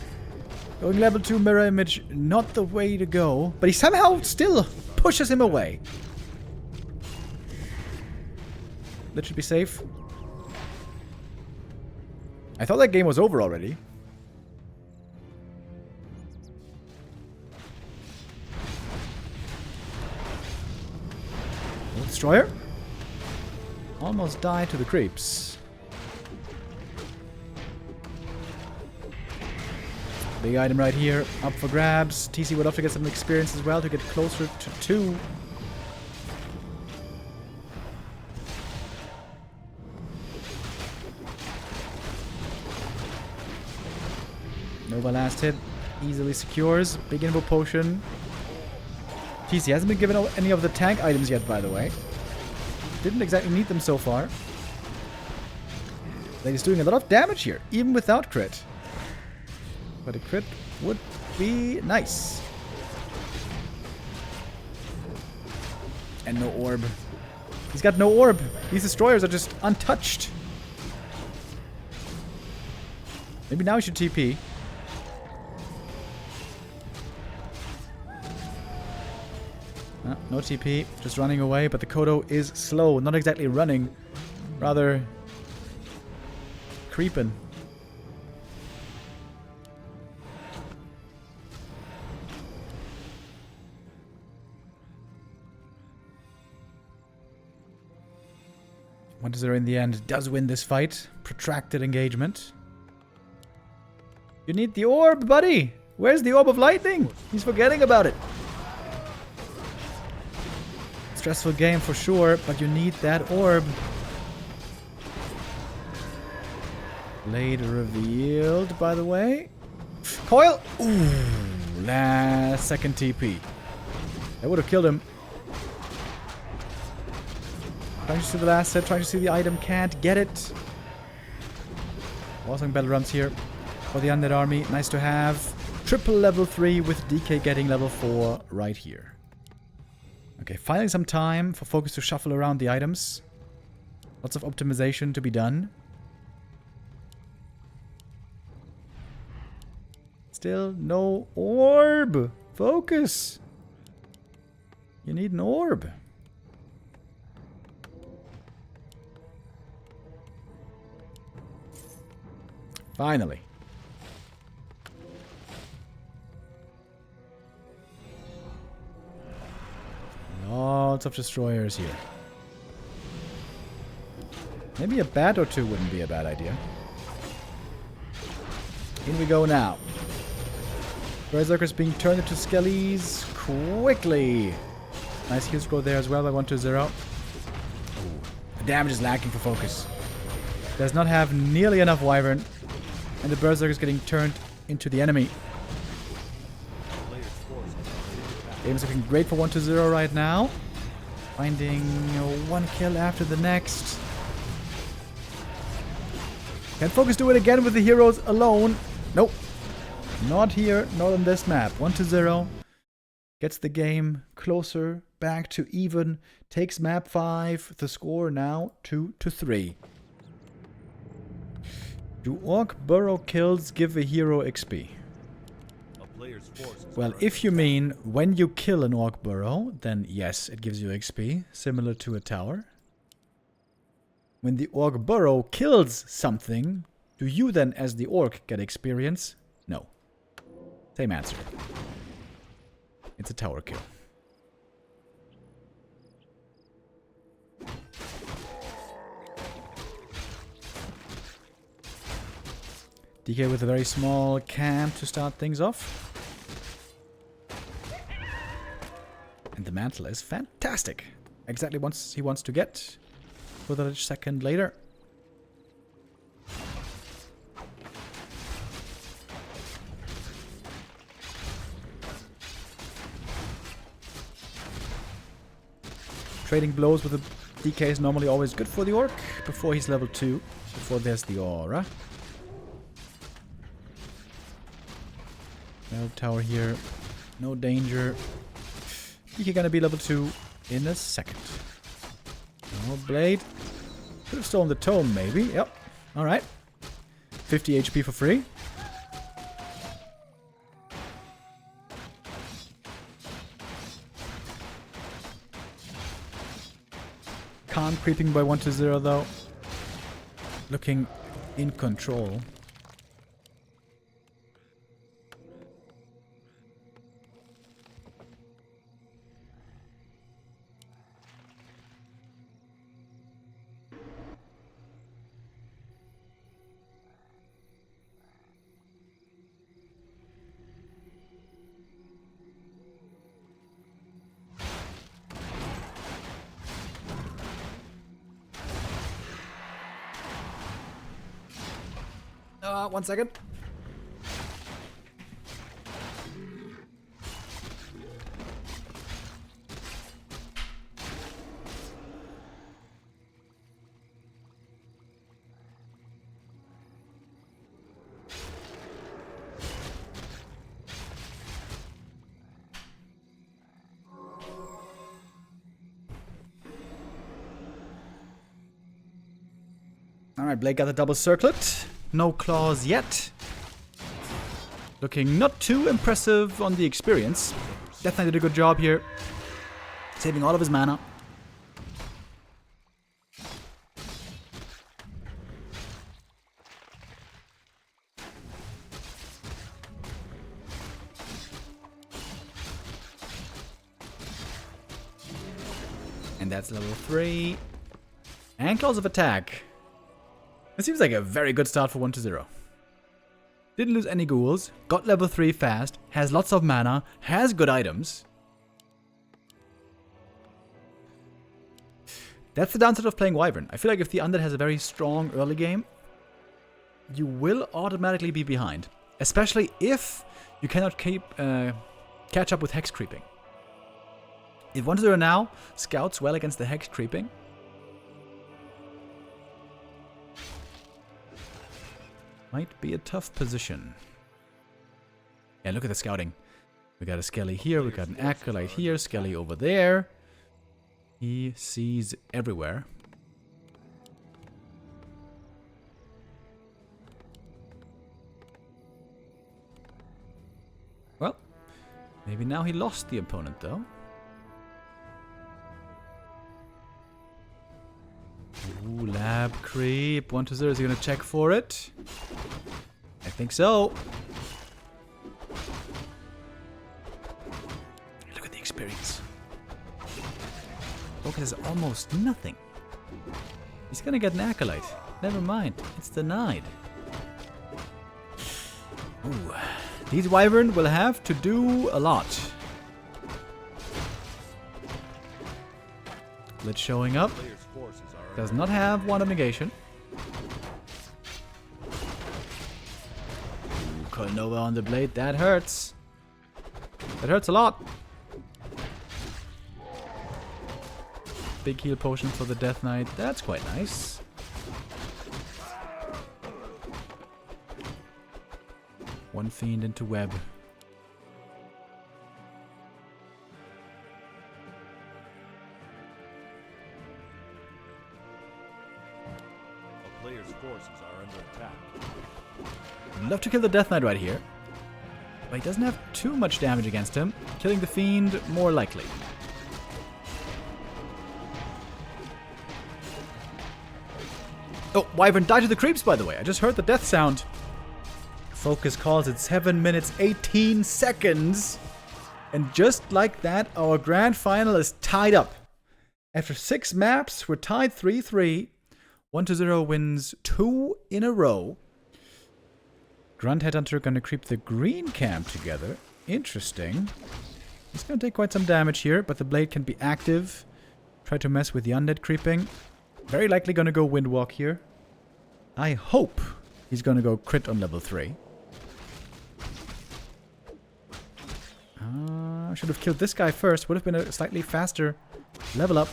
Going level 2 mirror image, not the way to go. But he somehow still pushes him away. That should be safe. I thought that game was over already. Destroyer. Almost died to the creeps. Big item right here, up for grabs. TC would love to get some experience as well to get closer to 2. Nova last hit, easily secures. Big info potion. TC hasn't been given any of the tank items yet, by the way. Didn't exactly need them so far. But he's doing a lot of damage here, even without crit. But a crit would be nice. And no orb. He's got no orb. These destroyers are just untouched. Maybe now he should TP. No TP, just running away, but the Kodo is slow. Not exactly running, rather creeping. What is there in the end? Does win this fight. Protracted engagement. You need the orb, buddy! Where's the orb of lightning? He's forgetting about it. Stressful game for sure, but you need that orb. Blade revealed, by the way. Coil! Ooh, last second TP. That would have killed him. Trying to see the last set, trying to see the item, can't get it. Awesome battle runs here for the undead army. Nice to have. Triple level 3 with DK getting level 4 right here. Okay, finally some time for Focus to shuffle around the items. Lots of optimization to be done. Still no orb. Focus. You need an orb. Finally. Lots of destroyers here. Maybe a bat or two wouldn't be a bad idea. In we go now. Berserkers being turned into skellies quickly. Nice heal scroll there as well by 1-0. The damage is lacking for Focus. Does not have nearly enough Wyvern. And the Berserkers getting turned into the enemy. Game is looking great for 1-0 right now. Finding one kill after the next. Can Focus do it again with the heroes alone? Nope. Not here, not on this map. 1-0. Gets the game closer, back to even. Takes map 5. The score now 2-3. Do Orc Burrow kills give a hero XP? Well, if you mean when you kill an Orc Burrow, then yes, it gives you XP, similar to a tower. When the Orc Burrow kills something, do you then, as the Orc, get experience? No. Same answer. It's a tower kill. DK with a very small camp to start things off. And the mantle is fantastic. Exactly what he wants to get. For that a second later. Trading blows with the DK is normally always good for the Orc. Before he's level 2. Before there's the aura. No tower here. No danger. You're gonna be level 2 in a second. Oh, blade. Could have stolen the tome, maybe. Yep. Alright. 50 HP for free. Khan creeping by 1-0 though. Looking in control. One second. Alright, Blake got the double circlet. No claws yet. Looking not too impressive on the experience. Death Knight did a good job here. Saving all of his mana. And that's level 3. And claws of attack. It seems like a very good start for 1-0. Didn't lose any ghouls, got level 3 fast, has lots of mana, has good items. That's the downside of playing Wyvern. I feel like if the Undead has a very strong early game, you will automatically be behind. Especially if you cannot catch up with Hex creeping. If 1-0 now scouts well against the Hex creeping, might be a tough position. Yeah, look at the scouting. We got a Skelly here, we got an Acolyte here, Skelly over there. He sees everywhere. Well, maybe now he lost the opponent though. Ooh, lab creep. 1-0, is he gonna check for it? I think so. Look at the experience. Focus is almost nothing. He's gonna get an Acolyte. Never mind, it's denied. Ooh, these Wyvern will have to do a lot. Blitz showing up. Does not have one of negation. Ooh, Nova on the blade, that hurts. That hurts a lot. Big heal potion for the Death Knight, that's quite nice. One fiend into web. Forces are under attack. I'd love to kill the Death Knight right here. But he doesn't have too much damage against him. Killing the Fiend, more likely. Oh, Wyvern died to the creeps, by the way. I just heard the death sound. Focus calls it 7 minutes, 18 seconds. And just like that, our grand final is tied up. After 6 maps, we're tied 3-3. 1-0 wins 2 in a row. Grunt Headhunter gonna creep the green camp together. Interesting. He's gonna take quite some damage here, but the blade can be active. Try to mess with the undead creeping. Very likely gonna go Windwalk here. I hope he's gonna go crit on level 3. Should have killed this guy first. Would have been a slightly faster level up.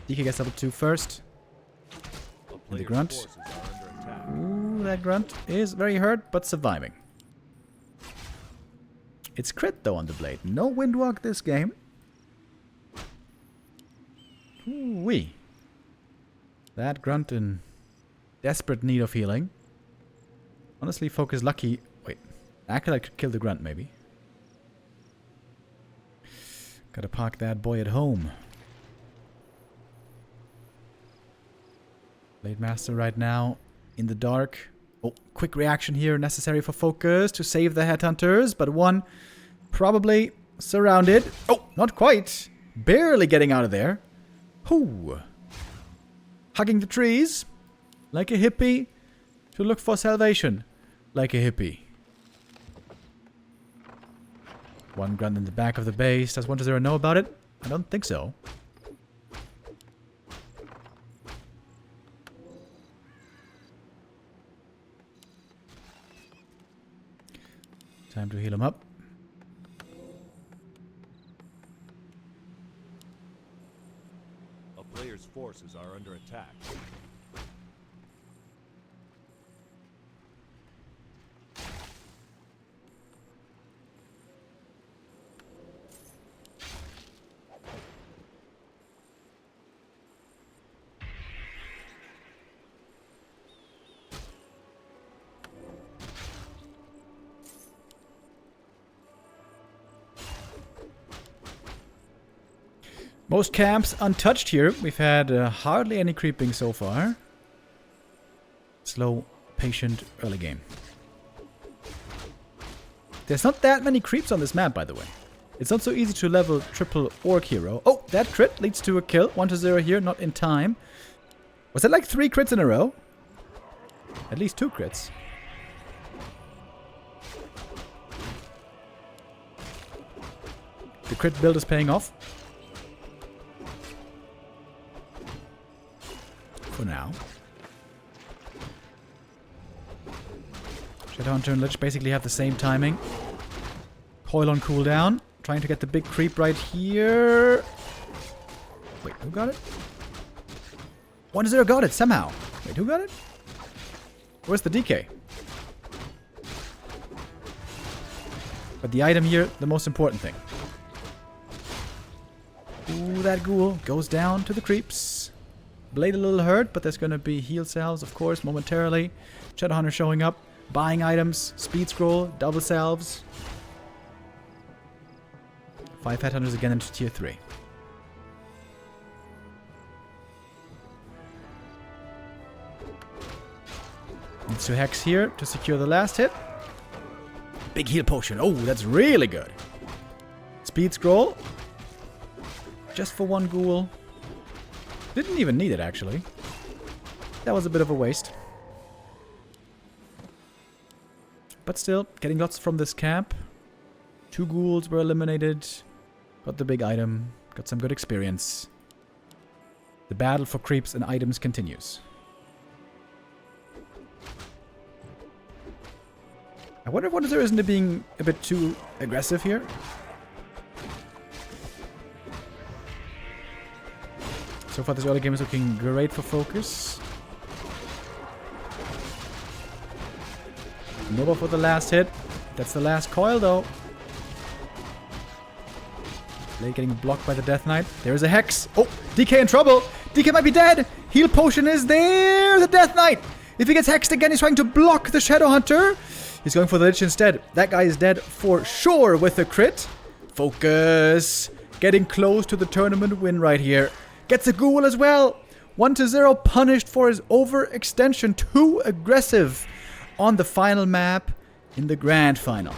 DK gets level 2 first. And the grunt. Ooh, that grunt is very hurt, but surviving. It's crit though on the blade. No Windwalk this game. Ooh-wee. That grunt in desperate need of healing. Honestly, Focus lucky. Wait. Acolyte could kill the grunt, maybe. Gotta park that boy at home. Blade Master right now in the dark. Oh, quick reaction here necessary for Focus to save the Headhunters, but one probably surrounded. Oh, not quite. Barely getting out of there. Whoo. Hugging the trees like a hippie to look for salvation like a hippie. One grunt in the back of the base. Does 1-0 know about it? I don't think so. Time to heal him up. A player's forces are under attack. Most camps untouched here. We've had hardly any creeping so far. Slow, patient, early game. There's not that many creeps on this map, by the way. It's not so easy to level triple orc hero. Oh, that crit leads to a kill. 1-0 here, not in time. Was that like 3 crits in a row? At least 2 crits. The crit build is paying off. For now. Shadowhunter and Lich basically have the same timing. Coil on cooldown. Trying to get the big creep right here. Wait, who got it? 1-0 got it somehow. Wait, who got it? Where's the DK? But the item here, the most important thing. Ooh, that ghoul goes down to the creeps. Blade a little hurt, but there's going to be heal salves, of course, momentarily. Shadowhunter showing up, buying items, speed scroll, double salves. 5 Headhunters again into tier 3. Needs to hex here to secure the last hit. Big heal potion. Oh, that's really good. Speed scroll. Just for one ghoul. Didn't even need it, actually. That was a bit of a waste. But still, getting lots from this camp. 2 ghouls were eliminated. Got the big item. Got some good experience. The battle for creeps and items continues. I wonder if there isn't being a bit too aggressive here. So far this early game is looking great for Focus. Nova for the last hit. That's the last coil though. Blade getting blocked by the Death Knight. There's a Hex. Oh, DK in trouble. DK might be dead. Heal potion is there. The Death Knight. If he gets hexed again, he's trying to block the Shadowhunter. He's going for the Lich instead. That guy is dead for sure with a crit. Focus. Getting close to the tournament win right here. Gets a ghoul as well. 1-0 punished for his overextension. Too aggressive on the final map in the grand final.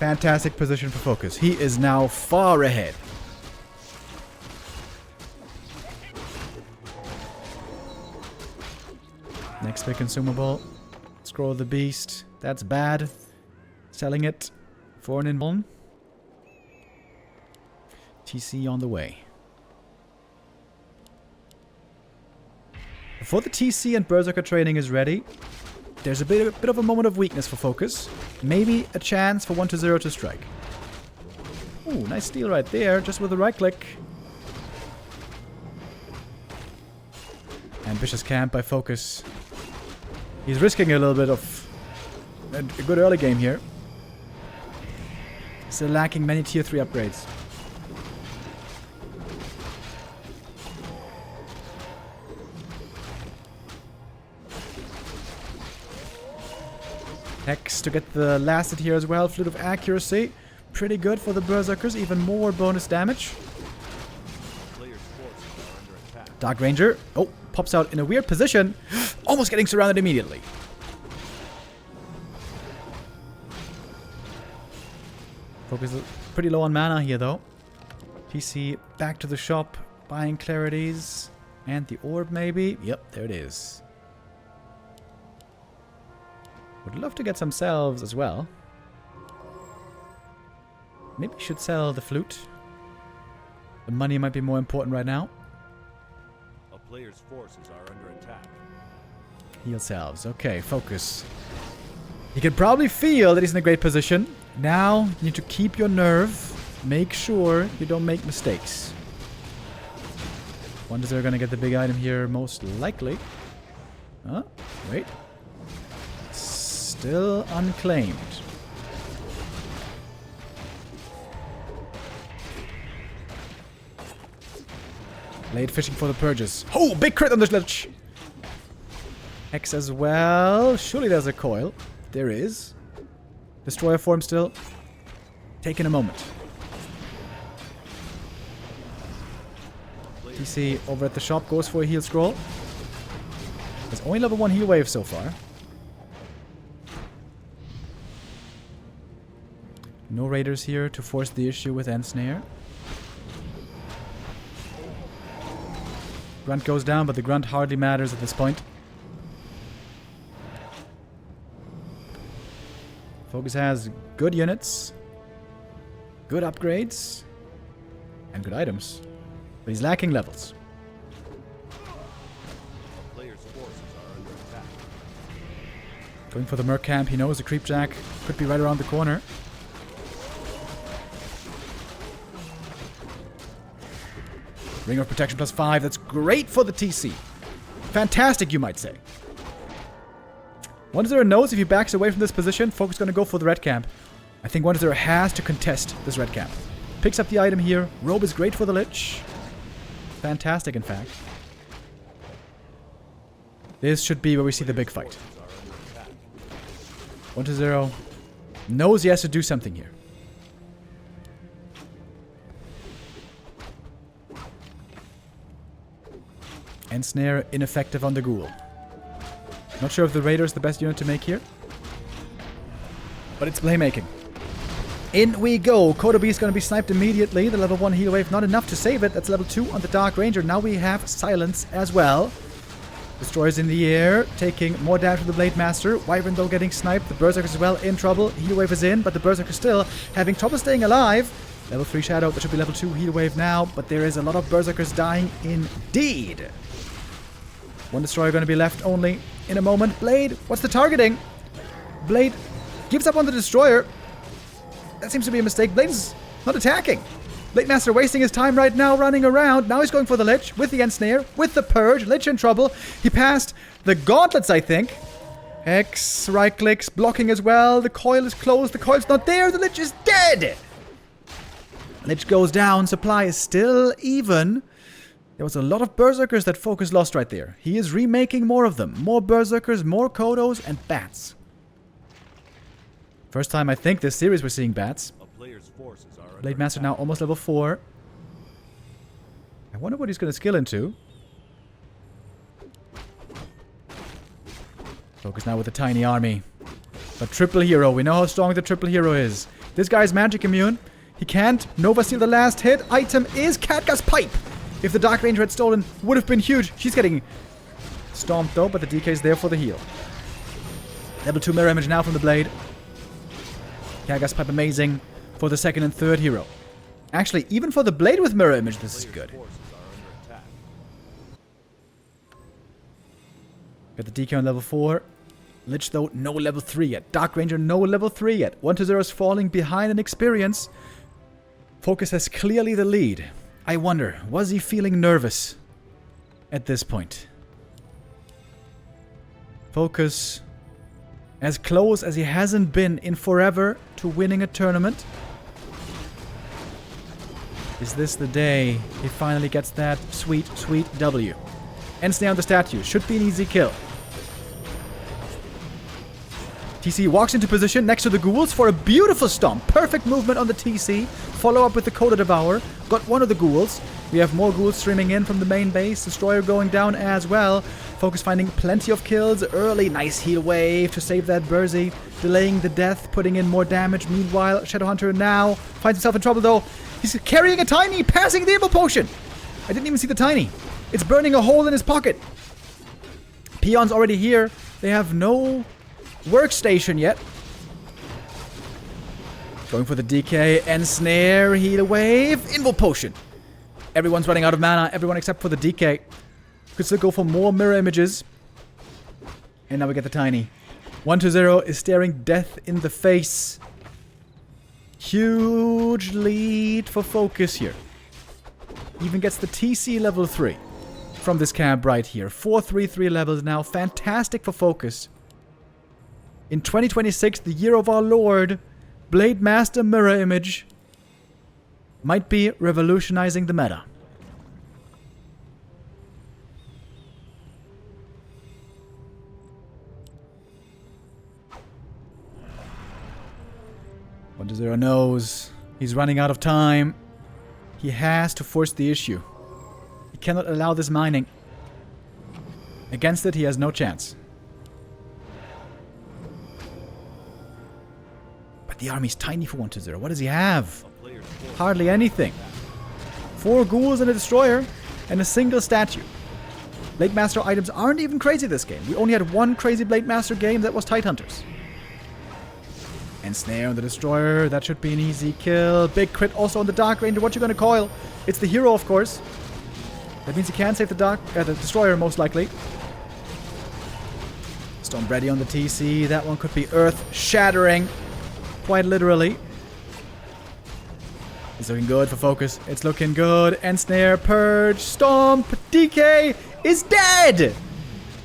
Fantastic position for Focus. He is now far ahead. Next big consumable. Scroll of the Beast. That's bad. Selling it for an invuln. TC on the way. Before the TC and Berserker training is ready, there's a bit of a moment of weakness for Focus. Maybe a chance for 1-0 to strike. Ooh, nice steal right there, just with a right click. Ambitious camp by Focus. He's risking a little bit of a good early game here. Still lacking many tier 3 upgrades. Hex to get the last hit here as well. Flute of Accuracy. Pretty good for the Berserkers. Even more bonus damage. Dark Ranger. Oh, pops out in a weird position. Almost getting surrounded immediately. Focus is pretty low on mana here, though. TC back to the shop. Buying Clarities. And the orb, maybe. Yep, there it is. Would love to get some salves as well. Maybe should sell the flute. The money might be more important right now. A player's forces are under attack. Heal salves. Okay, focus. He can probably feel that he's in a great position. Now, you need to keep your nerve. Make sure you don't make mistakes. Wonders are going to get the big item here, most likely. Huh? Wait. Still unclaimed. Blade fishing for the purges. Oh, big crit on the Lich! Hex as well. Surely there's a coil. There is. Destroyer form still. Taking a moment. TC over at the shop goes for a heal scroll. There's only level 1 heal wave so far. No raiders here to force the issue with Ensnare. Grunt goes down, but the grunt hardly matters at this point. Focus has good units, good upgrades, and good items. But he's lacking levels. Player's forces are under attack. Going for the Merc camp. He knows the Creepjack could be right around the corner. Ring of Protection +5. That's great for the TC. Fantastic, you might say. Wonder knows if he backs away from this position, Focus is going to go for the red camp. I think Wonder has to contest this red camp. Picks up the item here. Robe is great for the Lich. Fantastic, in fact. This should be where we see the big fight. 1-0. Knows he has to do something here. Ensnare ineffective on the Ghoul. Not sure if the Raider is the best unit to make here. But it's playmaking. In we go. Kodobi is going to be sniped immediately. The level 1 heal wave, not enough to save it. That's level 2 on the Dark Ranger. Now we have Silence as well. Destroyers in the air, taking more damage from the Blade Master. Wyvern though getting sniped. The Berserker as well in trouble. Heal wave is in, but the Berserker still having trouble staying alive. Level 3 Shadow, that should be level 2 heal wave now. But there is a lot of Berserkers dying indeed. One Destroyer going to be left only in a moment. Blade, what's the targeting? Blade gives up on the Destroyer. That seems to be a mistake. Blade is not attacking. Blade Master wasting his time right now, running around. Now he's going for the Lich with the Ensnare, with the Purge. Lich in trouble. He passed the Gauntlets, I think. Hex, right clicks, blocking as well. The coil is closed. The coil's not there. The Lich is dead. Lich goes down. Supply is still even. There was a lot of Berserkers that Focus lost right there. He is remaking more of them. More Berserkers, more Kodos, and Bats. First time I think this series we're seeing Bats. A player's forces are Blade Master now almost level 4. I wonder what he's going to skill into. Focus now with a tiny army. But triple hero. We know how strong the triple hero is. This guy's magic immune. He can't Nova steal the last hit. Item is Catgas Pipe. If the Dark Ranger had stolen, would have been huge. She's getting stomped though, but the DK is there for the heal. Level 2 mirror image now from the Blade. Catgas Pipe amazing for the second and third hero. Actually, even for the Blade with mirror image, this is good. Got the DK on level 4. Lich though, no level 3 yet. Dark Ranger, no level 3 yet. 1-0 is falling behind in experience. Focus has clearly the lead. I wonder, was he feeling nervous at this point? Focus as close as he hasn't been in forever to winning a tournament. Is this the day he finally gets that sweet, sweet W? Ensnare on the statue. Should be an easy kill. TC walks into position next to the ghouls for a beautiful stomp. Perfect movement on the TC. Follow up with the Coda Devour. Got one of the ghouls. We have more ghouls streaming in from the main base. Destroyer going down as well. Focus finding plenty of kills early. Nice heal wave to save that Burzy. Delaying the death, putting in more damage. Meanwhile, Shadowhunter now finds himself in trouble though. He's carrying a Tiny, passing the Evil Potion. I didn't even see the Tiny. It's burning a hole in his pocket. Peon's already here. They have no workstation yet. Going for the DK, Ensnare, Heal Wave, Invul Potion. Everyone's running out of mana, everyone except for the DK. Could still go for more mirror images. And now we get the Tiny. 1-0 is staring death in the face. Huge lead for Focus here. Even gets the TC level 3 from this camp right here. 4-3-3 levels now. Fantastic for Focus. In 2026, the year of our Lord, Blade Master Mirror Image might be revolutionizing the meta. Zero knows he's running out of time. He has to force the issue. He cannot allow this mining. Against it, he has no chance. But the army's tiny for 1-0. What does he have? Hardly anything. 4 ghouls and a destroyer and a single statue. Blade Master items aren't even crazy this game. We only had one crazy Blade Master game, that was Tidehunters. And Snare on the Destroyer. That should be an easy kill. Big crit also on the Dark Ranger. What you gonna coil? It's the hero, of course. That means he can save the Destroyer, most likely. Storm ready on the TC. That one could be earth-shattering. Quite literally. It's looking good for Focus. It's looking good. Ensnare, Purge, Stomp, DK is dead!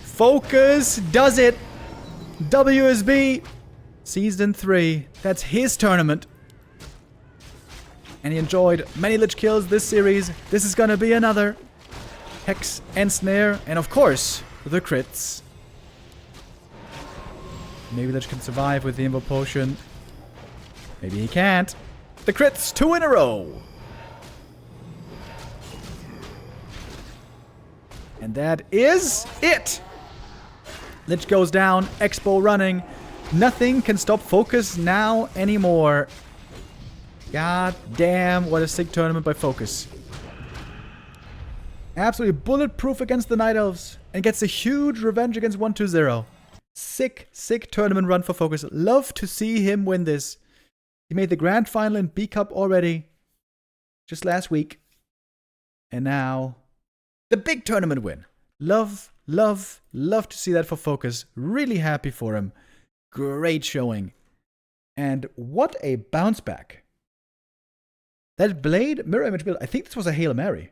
Focus does it. WSB. Season 3. That's his tournament. And he enjoyed many Lich kills this series. This is gonna be another. Hex and Snare. And of course, the crits. Maybe Lich can survive with the Invul Potion. Maybe he can't. The crits, 2 in a row. And that is it. Lich goes down. Expo running. Nothing can stop Focus now anymore. God damn, what a sick tournament by Focus. Absolutely bulletproof against the Night Elves. And gets a huge revenge against 1-0. Sick, sick tournament run for Focus. Love to see him win this. He made the grand final in B Cup already. Just last week. And now, the big tournament win. Love, love, love to see that for Focus. Really happy for him. Great showing. And what a bounce back. That Blade mirror image build, I think this was a Hail Mary.